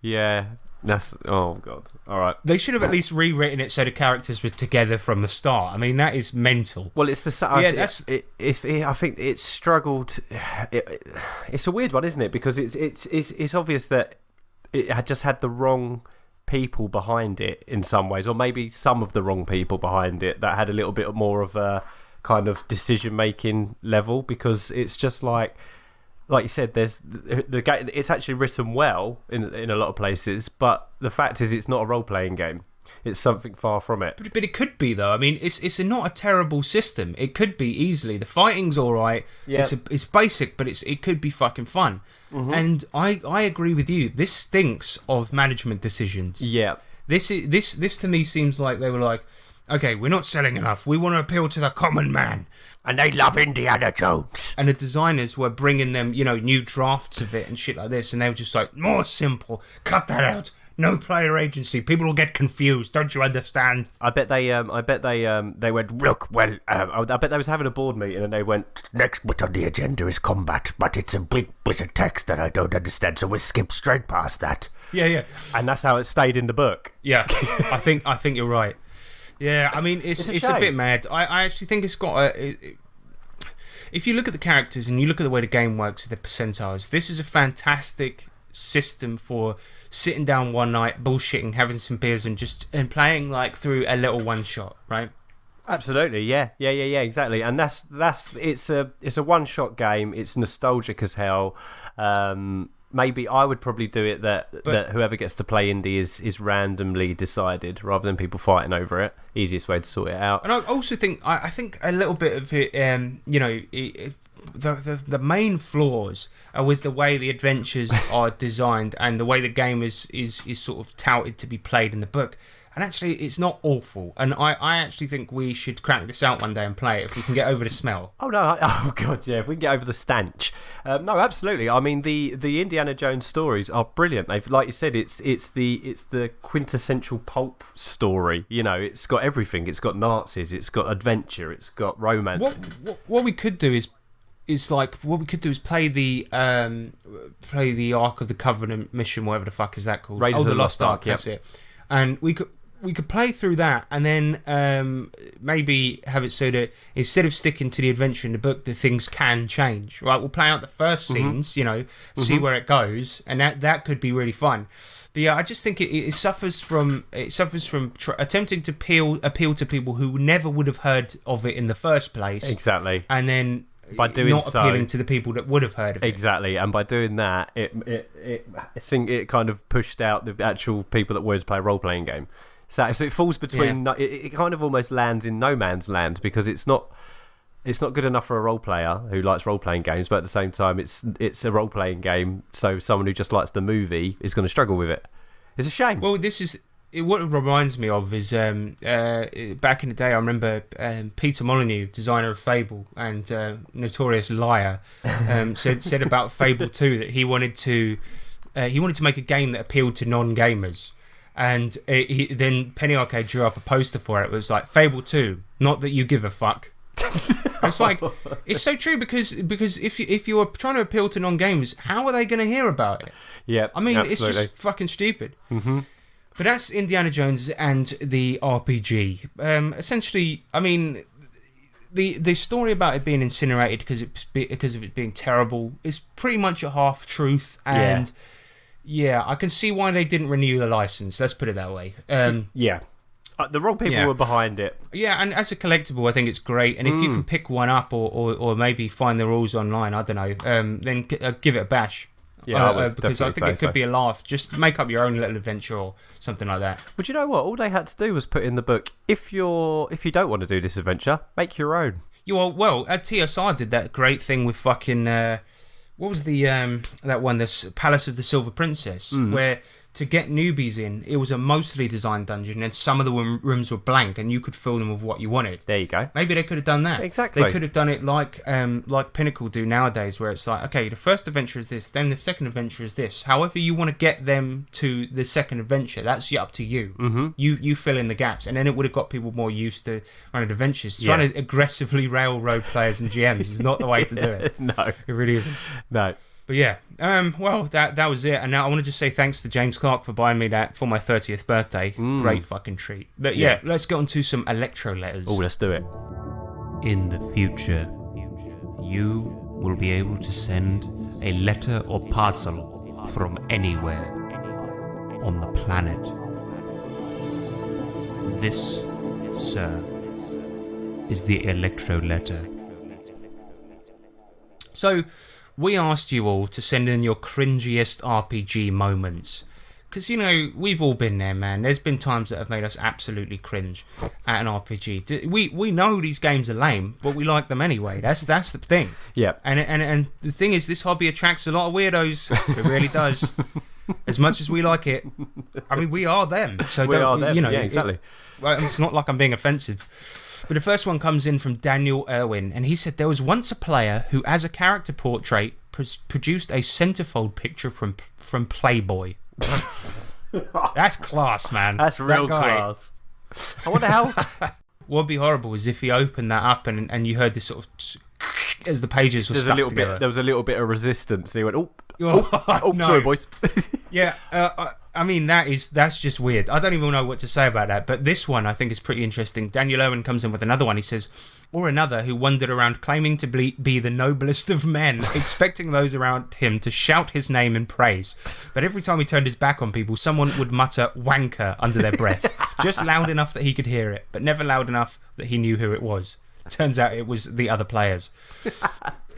Yeah. That's god. All right. They should have at least rewritten it so the characters were together from the start. I mean, that is mental. Well, it's the I think it's struggled. It's a weird one, isn't it? Because it's obvious that it had just had the wrong people behind it in some ways, or maybe some of the wrong people behind it that had a little bit more of a kind of decision making level. Because it's just like, like you said, there's the game. It's actually written well in a lot of places, but the fact is, it's not a role playing game. It's something far from it. But it could be though. I mean, it's not a terrible system. It could be easily. The fighting's all right. Yeah. It's basic, but it could be fucking fun. And I agree with you. This stinks of management decisions. Yeah. This to me seems like they were like, okay, we're not selling enough. We want to appeal to the common man. And they love Indiana Jones. And the designers were bringing them, new drafts of it and shit like this, and they were just like, more simple. Cut that out. No player agency. People will get confused. Don't you understand? I bet they went, look, well, I bet they was having a board meeting and they went, Next bit on the agenda is combat, but it's a big bit of text that I don't understand, so we'll skip straight past that. Yeah. and that's how it stayed in the book. Yeah, I think you're right. Yeah, I mean, it's a shame. bit mad. I actually think it's got if you look at the characters and you look at the way the game works with the percentiles, this is a fantastic system for sitting down one night, bullshitting, having some beers, and playing like through a little one shot, right? Absolutely, yeah, exactly. And that's it's a one shot game. It's nostalgic as hell. Maybe I would probably do it that whoever gets to play indie is randomly decided rather than people fighting over it. Easiest way to sort it out. And I also think I think a little bit of it, the main flaws are with the way the adventures are designed and the way the game is sort of touted to be played in the book. And actually, it's not awful. And I actually think we should crack this out one day and play it if we can get over the smell. Oh no! Oh god, yeah. If we can get over the stench, no, absolutely. I mean, the Indiana Jones stories are brilliant. They've, like you said, it's the quintessential pulp story. It's got everything. It's got Nazis. It's got adventure. It's got romance. What we could do is play the Ark of the Covenant mission, whatever the fuck is that called? Raiders of the Lost Ark. That's it. And we could play through that, and then maybe have it so that instead of sticking to the adventure in the book, the things can change. Right? We'll play out the first scenes, see where it goes, and that could be really fun. But yeah, I just think it suffers from attempting to appeal to people who never would have heard of it in the first place. Exactly. And then by doing not appealing to the people that would have heard of it. Exactly, and by doing that, it kind of pushed out the actual people that wanted to play a role playing game. So it falls between. Yeah. It kind of almost lands in no man's land because it's not good enough for a role player who likes role playing games, but at the same time, it's a role playing game. So someone who just likes the movie is going to struggle with it. It's a shame. Well, what it reminds me of is back in the day. I remember Peter Molyneux, designer of Fable and notorious liar, said about Fable 2 that he wanted to make a game that appealed to non-gamers. And then Penny Arcade drew up a poster for it. It was like, Fable 2, not that you give a fuck. It's like, it's so true because if you're trying to appeal to non-gamers, how are they going to hear about it? Yeah, I mean, absolutely. It's just fucking stupid. Mm-hmm. But that's Indiana Jones and the RPG. Essentially, I mean, the story about it being incinerated because of it being terrible is pretty much a half truth. And yeah, I can see why they didn't renew the license. Let's put it that way. Yeah. The wrong people were behind it. Yeah, and as a collectible, I think it's great. And if you can pick one up or maybe find the rules online, I don't know, then give it a bash. Yeah, because I think it could be a laugh. Just make up your own little adventure or something like that. But you know what? All they had to do was put in the book, if you don't want to do this adventure, make your own. Well, TSR did that great thing with fucking what was the that one, the Palace of the Silver Princess, where to get newbies in, it was a mostly designed dungeon, and some of the rooms were blank, and you could fill them with what you wanted. There you go. Maybe they could have done that. Exactly. They could have done it like Pinnacle do nowadays, where it's like, okay, the first adventure is this, then the second adventure is this. However you want to get them to the second adventure, that's up to you. Mm-hmm. You fill in the gaps, and then it would have got people more used to running adventures. Trying to aggressively railroad players and GMs is not the way to do it. No, it really isn't. No. But yeah, well, that was it. And now I want to just say thanks to James Clark for buying me that for my 30th birthday. Great fucking treat. But yeah, let's get on to some electro letters. Oh, let's do it. In the future, you will be able to send a letter or parcel from anywhere on the planet. This, sir, is the electro letter. So, we asked you all to send in your cringiest RPG moments. Because, we've all been there, man. There's been times that have made us absolutely cringe at an RPG. We know these games are lame, but we like them anyway. That's the thing. Yeah. And the thing is, this hobby attracts a lot of weirdos. It really does. As much as we like it, I mean, we are them. So We are them. Yeah, exactly. It's not like I'm being offensive. But the first one comes in from Daniel Irwin, and he said there was once a player who, as a character portrait, produced a centerfold picture from Playboy. That's class, man. That's real class. I wonder how. What would be horrible is if he opened that up and you heard this sort of as the pages were stuck together. There was a little bit of resistance. And he went, No. sorry, boys. Yeah, I mean, that's just weird. I don't even know what to say about that. But this one I think is pretty interesting. Daniel Owen comes in with another one. He says, or another who wandered around claiming to be the noblest of men, expecting those around him to shout his name in praise. But every time he turned his back on people, someone would mutter wanker under their breath, just loud enough that he could hear it, but never loud enough that he knew who it was. Turns out it was the other players.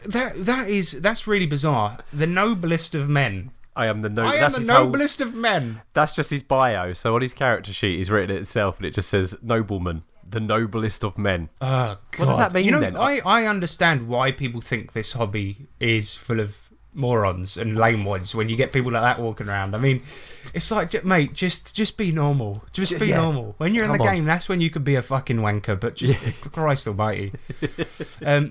That's really bizarre. The noblest of men. I am the noblest of men. That's just his bio. So on his character sheet, he's written it itself, and it just says nobleman, the noblest of men. Oh God! What does that mean then? I understand why people think this hobby is full of morons and lame ones when you get people like that walking around. I mean, it's like, mate, just be normal. Just be normal. When you're in the game, that's when you could be a fucking wanker, but just Christ almighty.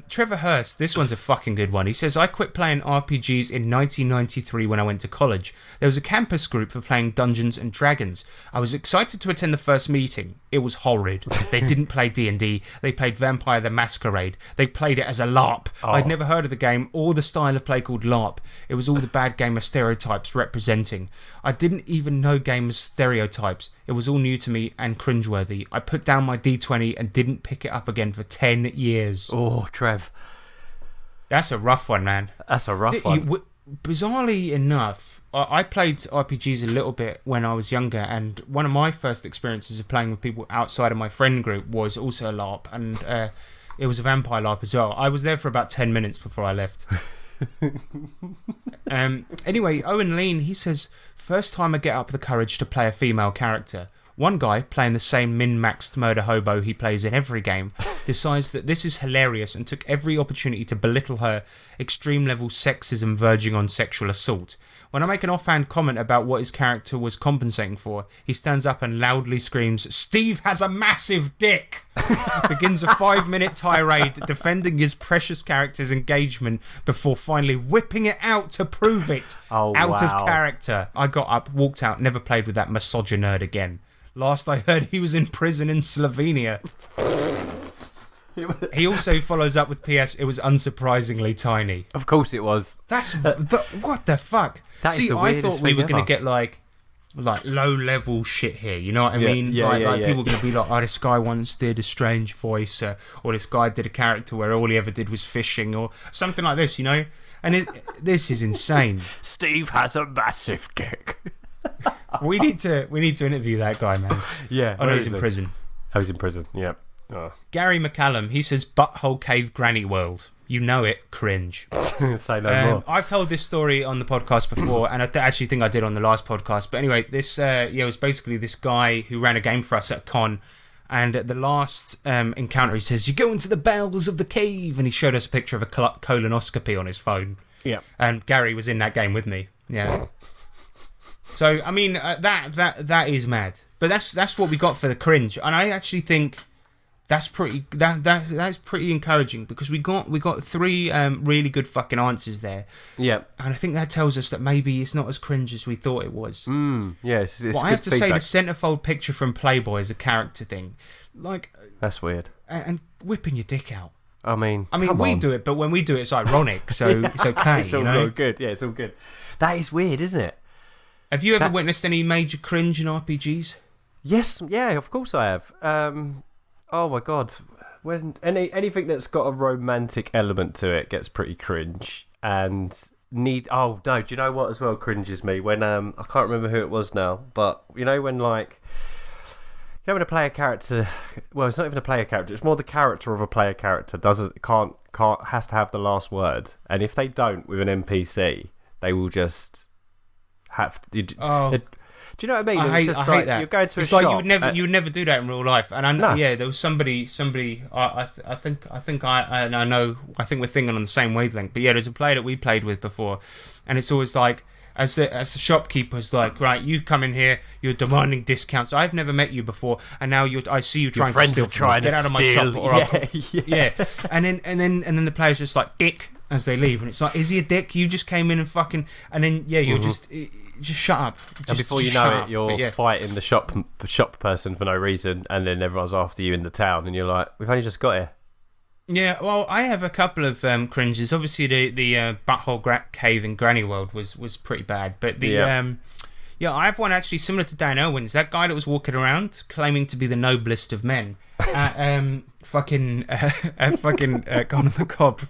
Trevor Hurst, this one's a fucking good one. He says, I quit playing RPGs in 1993 when I went to college. There was a campus group for playing Dungeons and Dragons. I was excited to attend the first meeting. It was horrid. They didn't play D&D. They played Vampire the Masquerade. They played it as a LARP. I'd never heard of the game or the style of play called LARP. It was all the bad gamer stereotypes representing. I didn't even know gamers' stereotypes. It was all new to me and cringeworthy. I put down my D20 and didn't pick it up again for 10 years. Oh, Trev. That's a rough one, man. That's a rough one. Bizarrely enough, I played RPGs a little bit when I was younger, and one of my first experiences of playing with people outside of my friend group was also a LARP, and it was a vampire LARP as well. I was there for about 10 minutes before I left. Anyway, Owen Lean, he says, first time I get up the courage to play a female character. One guy, playing the same min-maxed murder hobo he plays in every game, decides that this is hilarious and took every opportunity to belittle her extreme level sexism verging on sexual assault. When I make an offhand comment about what his character was compensating for, he stands up and loudly screams, "Steve has a massive dick!" Begins a 5-minute tirade defending his precious character's engagement before finally whipping it out to prove it. Out of character. I got up, walked out, never played with that misogynerd again. Last I heard, he was in prison in Slovenia. He also follows up with PS, it was unsurprisingly tiny. Of course it was. That's what the fuck? See, I thought we were going to get like low level shit here, you know what I mean? People are going to be like, oh, this guy once did a strange voice, or this guy did a character where all he ever did was fishing, or something like this, you know? And this is insane. Steve has a massive dick. We need to interview that guy, man. Yeah. I know he's in prison. Oh, he's in prison, yeah. Oh. Gary McCallum, he says, Butthole Cave Granny World. You know it, cringe. Say no more. I've told this story on the podcast before, and I actually think I did on the last podcast. But anyway, this it was basically this guy who ran a game for us at a con, and at the last encounter, he says, "You go into the bowels of the cave," and he showed us a picture of a colonoscopy on his phone. Yeah. And Gary was in that game with me. Yeah. So I mean, that is mad. But that's what we got for the cringe, and I actually think. That's pretty encouraging because we got 3 really good fucking answers there. Yeah, and I think that tells us that maybe it's not as cringe as we thought it was. Yes, it's I have to say, the centerfold picture from Playboy is a character thing, like that's weird. And whipping your dick out. I mean, we do it, but when we do it, it's ironic, so it's okay. It's all good. Yeah, it's all good. That is weird, isn't it? Have you ever witnessed any major cringe in RPGs? Yes, yeah, of course I have. Oh my god, when anything that's got a romantic element to it gets pretty cringe. And do you know what as well cringes me? When I can't remember who it was now, but you know when know when a player character, well, it's not even a player character. It's more the character of a player character can't has to have the last word, and if they don't with an NPC, they will just have. Do you know what I mean? I hate that. You're going to it's a like shop. you would never do that in real life. And I know, No. yeah, there was somebody. I think we're thinking on the same wavelength. But yeah, there's a player that we played with before, and it's always like, as the shopkeeper's like, right, you come in here, you're demanding discounts. I've never met you before, and now I see you trying to steal from me. Get out of my shop, or yeah. And then the player's just like dick as they leave, and it's like, is he a dick? You just came in and fucking, and then yeah, you're just shut up. And before you know it, you're fighting the shop person for no reason, and then everyone's after you in the town, and you're like, we've only just got here. Yeah, well, I have a couple of cringes. Obviously, the butthole cave in Granny World was pretty bad, but I have one actually similar to Dan Irwin's. That guy that was walking around claiming to be the noblest of men, fucking gone on the cob.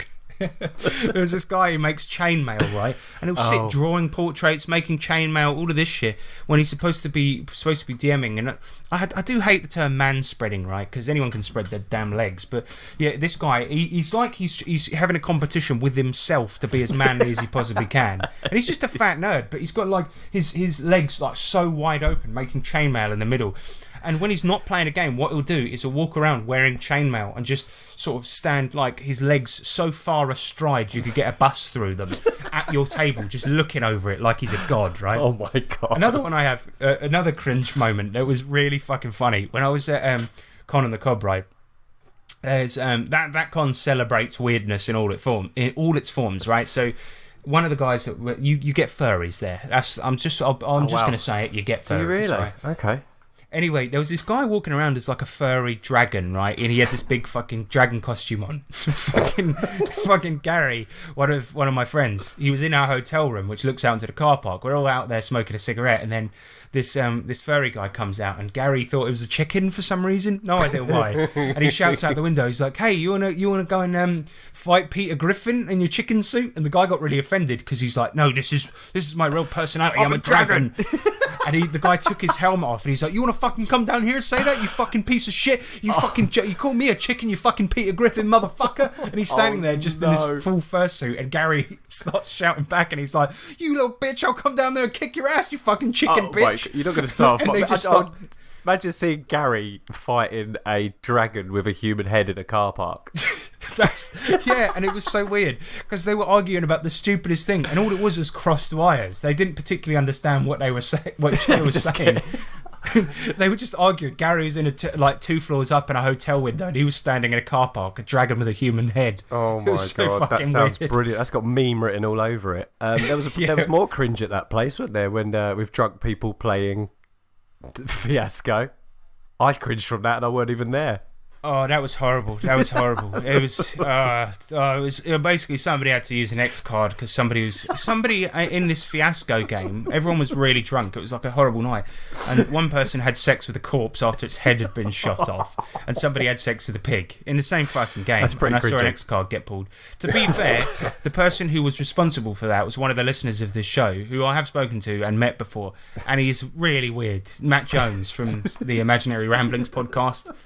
There was this guy who makes chainmail, right? And he'll sit drawing portraits, making chainmail, all of this shit when he's supposed to be DMing. And I do hate the term man spreading, right? Because anyone can spread their damn legs. But yeah, this guy, he's like he's having a competition with himself to be as manly as he possibly can. And he's just a fat nerd, but he's got like his legs like so wide open, making chainmail in the middle. And when he's not playing a game, what he'll do is he'll walk around wearing chainmail and just sort of stand like his legs so far astride you could get a bus through them at your table, just looking over it like he's a god, right? Oh my god! Another one I have, another cringe moment that was really fucking funny when I was at Con on the Cob, right? There's that con celebrates weirdness in all its forms, right? So one of the guys that you get furries there. I'm just going to say it. You get furries. Do you really? Right? Okay. Anyway, there was this guy walking around as like a furry dragon, right? And he had this big fucking dragon costume on. fucking Gary, one of my friends. He was in our hotel room, which looks out into the car park. We're all out there smoking a cigarette, and then this furry guy comes out, and Gary thought it was a chicken for some reason. No idea why. And he shouts out the window. He's like, "Hey, you wanna go and fight Peter Griffin in your chicken suit?" And the guy got really offended because he's like, "No, this is my real personality. I'm a dragon." And the guy took his helmet off, and he's like, "You want to fucking come down here and say that, you fucking piece of shit? You you call me a chicken, you fucking Peter Griffin motherfucker?" And he's standing there just in this full fursuit, and Gary starts shouting back, and he's like, "You little bitch, I'll come down there and kick your ass, you fucking chicken bitch." Wait, you're not going to start. And they just start. Imagine seeing Gary fighting a dragon with a human head in a car park. And it was so weird because they were arguing about the stupidest thing, and all it was crossed wires. They didn't particularly understand what they were saying. They were just arguing. Gary was in like 2 floors up in a hotel window, and he was standing in a car park, a dragon with a human head. Oh my god, that sounds brilliant. That's got meme written all over it. There was more cringe at that place, wasn't there? When with drunk people playing Fiasco. I cringed from that, and I weren't even there. Oh, that was horrible. It was basically somebody had to use an X card because somebody in this Fiasco game. Everyone was really drunk. It was like a horrible night, and one person had sex with a corpse after its head had been shot off, and somebody had sex with a pig in the same fucking game. That's pretty and I saw cringy. an X card get pulled. To be fair, the person who was responsible for that was one of the listeners of this show, who I have spoken to and met before, and he's really weird. Matt Jones from the Imaginary Ramblings podcast.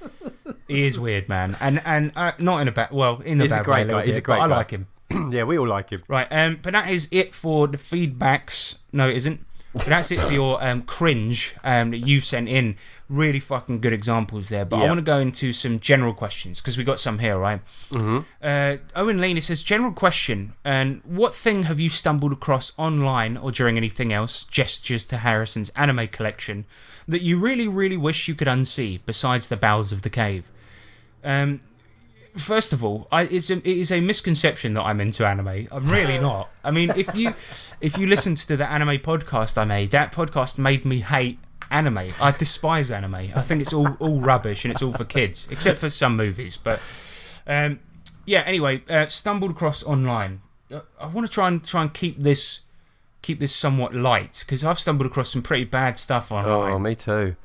He is weird, man, and not in a bad, well, in a bad way. He's a great guy. I like him. Yeah, we all like him. Right, but that is it for the feedbacks. No, it isn't. But that's it for your cringe that you've sent in. Really fucking good examples there. But I want to go into some general questions because we got some here, right? Mm-hmm. Owen Lena says, general question, and what thing have you stumbled across online or during anything else, gestures to Harrison's anime collection, that you really, really wish you could unsee besides the bowels of the cave? First of all, it is a misconception that I'm into anime. I'm really not. I mean, if you listened to the anime podcast I made, that podcast made me hate anime. I despise anime. I think it's all rubbish and it's all for kids, except for some movies. But anyway, stumbled across online. I want to try and keep this somewhat light because I've stumbled across some pretty bad stuff online. Oh, me too.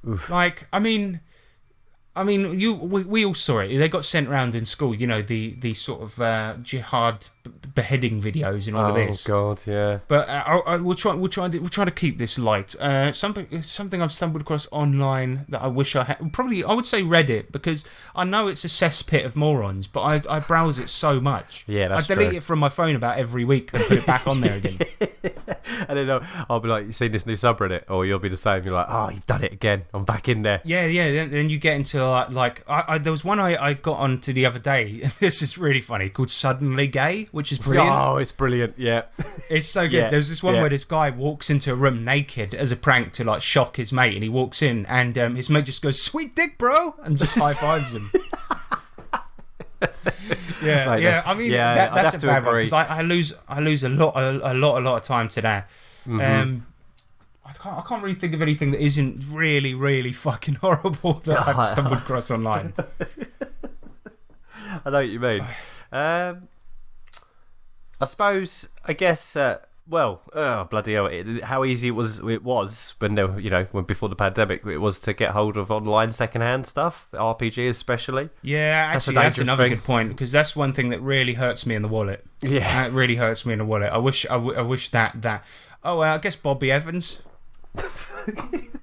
Oof. Like, I mean, I mean, we all saw it. They got sent around in school. You know, the sort of jihad beheading videos and all of this. Oh God, yeah. But we'll try to keep this light. Something I've stumbled across online that I wish I had. Probably I would say Reddit, because I know it's a cesspit of morons, but I browse it so much. Yeah, that's I delete true. it from my phone about every week and put it back on there again. And then I'll be like, you seen this new subreddit? Or you'll be the same. You're like, oh, you've done it again. I'm back in there. Yeah. Then you get into like there was one I got onto the other day. This is really funny, called Suddenly Gay, which is brilliant. Oh, it's brilliant. Yeah. It's so good. Yeah, There's this one yeah. where this guy walks into a room naked as a prank to like shock his mate, and he walks in and his mate just goes, "Sweet dick, bro," and just high fives him. Yeah, Mate, yeah. I mean, I'd that's a have to bad one, agree. because I lose a lot of time to that. Mm-hmm. I can't really think of anything that isn't really, really fucking horrible that I've stumbled across online. I know what you mean. I guess. Well, bloody hell! How easy it was when there, when before the pandemic, it was to get hold of online secondhand stuff, RPG especially. Yeah, That's a actually, that's dangerous another thing. good point, because that's one thing that really hurts me in the wallet. Yeah. That really hurts me in the wallet. I wish that. Oh, I guess Bobby Evans.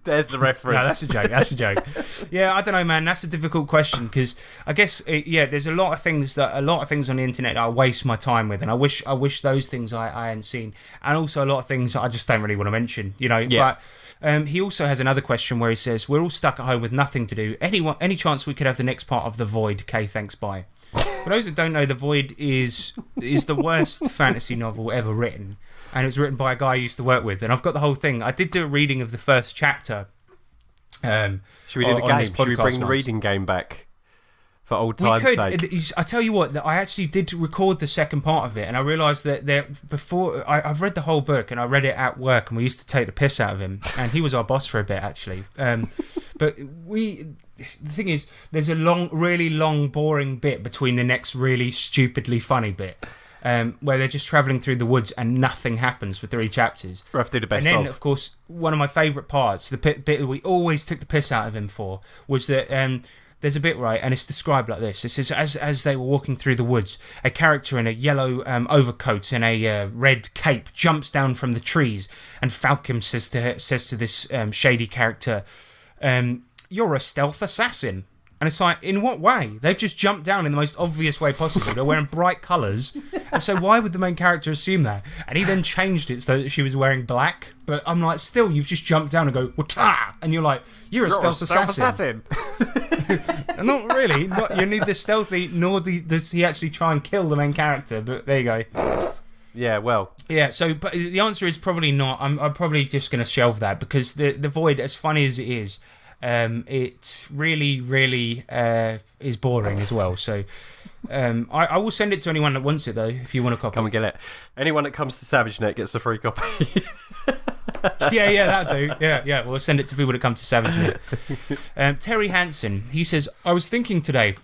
There's the reference. No, that's a joke. Yeah, I don't know, man. That's a difficult question, because I guess there's a lot of things on the internet that I waste my time with, and I wish those things I hadn't seen, and also a lot of things that I just don't really want to mention, Yeah. But he also has another question where he says, "We're all stuck at home with nothing to do. Any chance we could have the next part of The Void? K, thanks, bye." For those that don't know, The Void is the worst fantasy novel ever written. And it was written by a guy I used to work with. And I've got the whole thing. I did do a reading of the first chapter. Should we do the on game? this Should we podcast bring the once. reading game back for old We time's could. sake? I tell you what, that I actually did record the second part of it. And I realised that I've read the whole book, and I read it at work. And we used to take the piss out of him. And he was our boss for a bit, actually. But the thing is, there's a really long, boring bit between the next really stupidly funny bit. Where they're just travelling through the woods and nothing happens for 3 chapters. We'll have to do the best And then, of course, one of my favourite parts, the bit that we always took the piss out of him for, was that there's a bit, right, and it's described like this. It says, as they were walking through the woods, a character in a yellow overcoat and a red cape jumps down from the trees, and Falcon says to this shady character, "You're a stealth assassin." And it's like, in what way? They've just jumped down in the most obvious way possible. They're wearing bright colours. And so why would the main character assume that? And he then changed it so that she was wearing black. But I'm like, still, you've just jumped down and go, "Wata!" And you're like, you're a stealth assassin. Not really. You're neither stealthy, nor does he actually try and kill the main character. But there you go. Yeah, well. Yeah, so but the answer is probably not. I'm probably just going to shelve that, because the Void, as funny as it is, it really, really is boring as well. So I will send it to anyone that wants it, though, if you want a copy. Come and get it. Anyone that comes to SavageNet gets a free copy. Yeah, that'll do. Yeah, we'll send it to people that come to Savage. Terry Hansen, he says, "I was thinking today,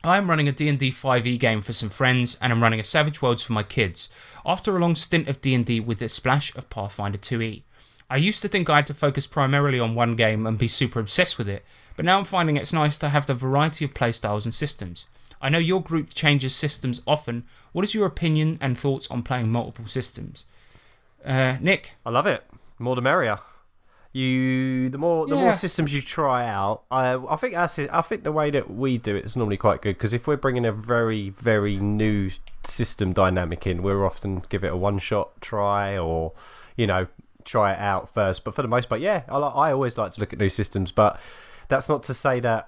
I'm running a D&D 5e game for some friends, and I'm running a Savage Worlds for my kids. After a long stint of D&D with a splash of Pathfinder 2e. I used to think I had to focus primarily on one game and be super obsessed with it, but now I'm finding it's nice to have the variety of playstyles and systems. I know your group changes systems often. What is your opinion and thoughts on playing multiple systems?" Nick? I love it. More the merrier. The more systems you try out, I think the way that we do it is normally quite good, because if we're bringing a very, very new system dynamic in, we'll often give it a one-shot try, or try it out first. But for the most part, yeah, I always like to look at new systems, but that's not to say that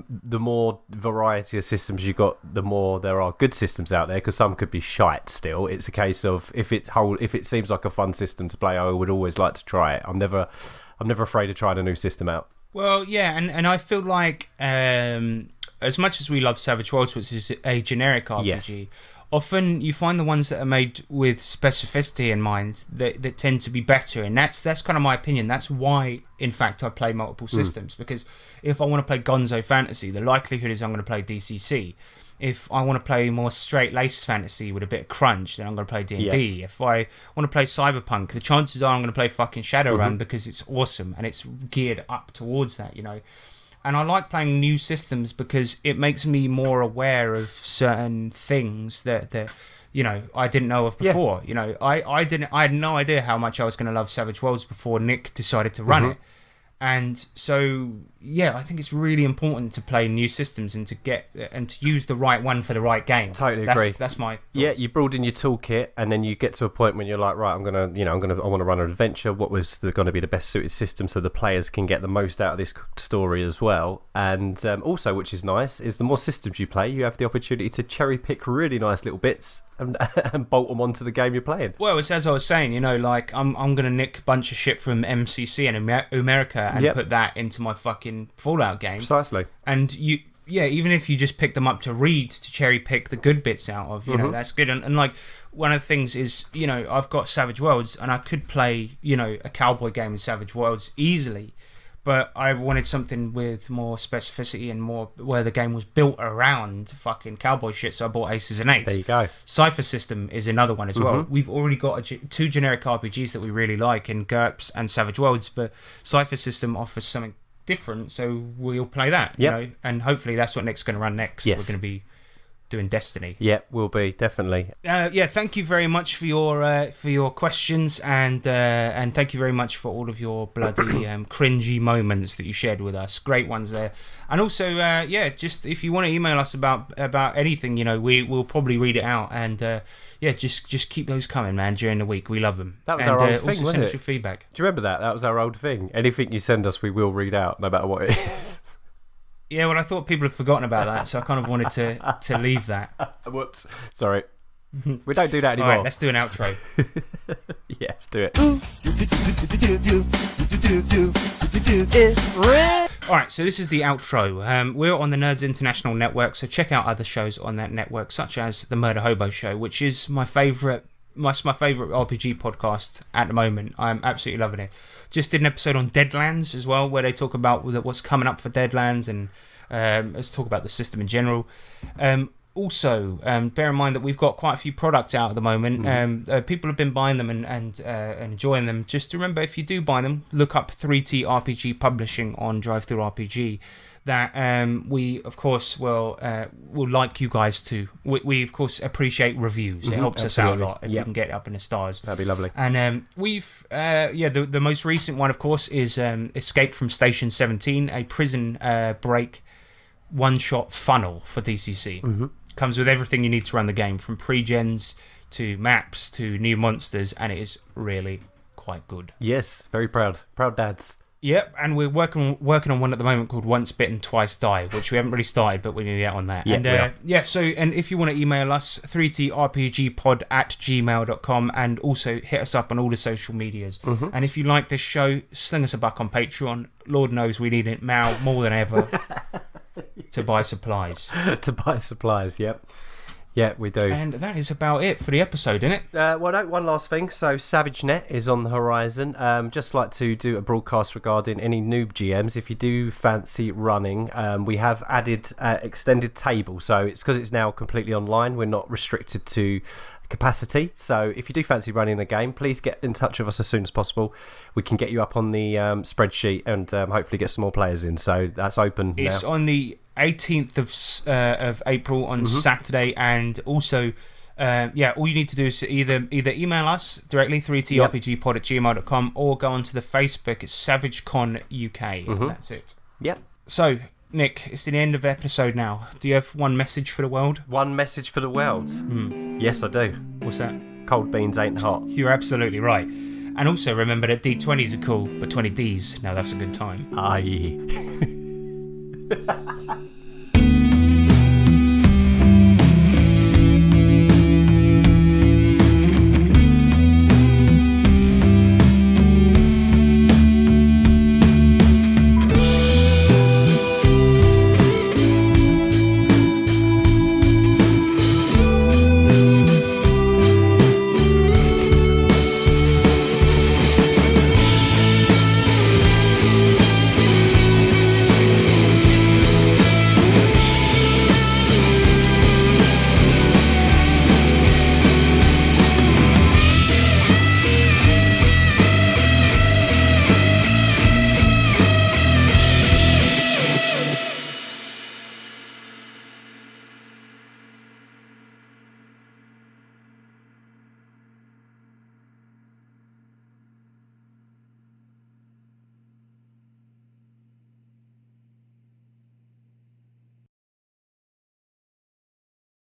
the more variety of systems you got, the more there are good systems out there, because some could be shite still. It's a case of if it seems like a fun system to play, I would always like to try it. I'm never afraid of trying a new system out. Well, yeah, and I feel like as much as we love Savage Worlds, which is a generic RPG, Yes. often you find the ones that are made with specificity in mind that tend to be better, and that's kind of my opinion. That's why, in fact, I play multiple systems, because if I want to play Gonzo Fantasy, the likelihood is I'm going to play DCC. If I want to play more straight-laced fantasy with a bit of crunch, then I'm going to play D&D. If I want to play Cyberpunk, the chances are I'm going to play fucking Shadowrun, because it's awesome and it's geared up towards that, And I like playing new systems because it makes me more aware of certain things that you know, I didn't know of before. You know, I had no idea how much I was going to love Savage Worlds before Nick decided to run it. And so, yeah, I think it's really important to play new systems and to use the right one for the right game. Totally agree. That's my thoughts. Yeah, you broaden your toolkit, and then you get to a point when you're like, right, I want to run an adventure. What was going to be the best suited system so the players can get the most out of this story as well? And also, which is nice, is the more systems you play, you have the opportunity to cherry pick really nice little bits and bolt them onto the game you're playing. Well, it's as I was saying, you know, like I'm gonna nick a bunch of shit from MCC and America and put that into my fucking Fallout game. Precisely. And even if you just pick them up to read, to cherry pick the good bits out of, you know, that's good. And like one of the things is, you know, I've got Savage Worlds and I could play, you know, a cowboy game in Savage Worlds easily. But I wanted something with more specificity and more where the game was built around fucking cowboy shit, so I bought Aces and Eights. There you go. Cypher System is another one as well. We've already got two generic RPGs that we really like in GURPS and Savage Worlds, but Cypher System offers something different, so we'll play that. You know, and hopefully that's what Nick's going to run next. Yes. We're going to be doing Destiny. Yeah, will be, definitely. Thank you very much for your questions, and thank you very much for all of your bloody cringy moments that you shared with us. Great ones there. And also, just if you want to email us about anything, you know, we'll probably read it out, and just keep those coming, man, during the week. We love them. That was our old thing, also wasn't send it? us your feedback. Do you remember that? That was our old thing. Anything you send us, we will read out, no matter what it is. Yeah, well, I thought people had forgotten about that, so I kind of wanted to leave that. Whoops. Sorry. We don't do that anymore. All right, let's do an outro. Yeah, let's do it. All right, so this is the outro. We're on the Nerds International Network, so check out other shows on that network, such as the Murder Hobo Show, which is my favourite RPG podcast at the moment. I'm absolutely loving it. Just did an episode on Deadlands as well, where they talk about what's coming up for Deadlands, and let's talk about the system in general. Also, bear in mind that we've got quite a few products out at the moment. People have been buying them and enjoying them. Just remember, if you do buy them, look up 3T RPG Publishing on DriveThruRPG. That we of course will like you guys to. We of course appreciate reviews. It helps us out a lot if you can get it up in the stars. That'd be lovely. And we've the most recent one of course is Escape from Station 17, a prison break one-shot funnel for DCC. Comes with everything you need to run the game, from pre-gens to maps to new monsters, and it is really quite good. Yes, very proud dads. Yep, and we're working on one at the moment called Once Bitten, Twice Die, which we haven't really started, but we need to get on that. And if you want to email us, 3trpgpod@gmail.com, and also hit us up on all the social medias. And if you like this show, sling us a buck on Patreon. Lord knows we need it now more than ever to buy supplies. Yep. Yeah, we do. And that is about it for the episode, isn't it? One last thing. So SavageNet is on the horizon. Just like to do a broadcast regarding any noob GMs. If you do fancy running, we have added extended table. So it's because it's now completely online. We're not restricted to capacity. So if you do fancy running a game, please get in touch with us as soon as possible. We can get you up on the spreadsheet and hopefully get some more players in. So that's open now. It's on the 18th of April on Saturday, and also all you need to do is either email us directly, 3trpgpod@gmail.com, or go onto the Facebook. It's SavageCon UK. That's it. Yep. So Nick, it's the end of the episode now. Do you have one message for the world? One message for the world? Yes, I do. What's that? Cold beans ain't hot. You're absolutely right. And also remember that D20s are cool, but 20Ds, now that's a good time. Aye.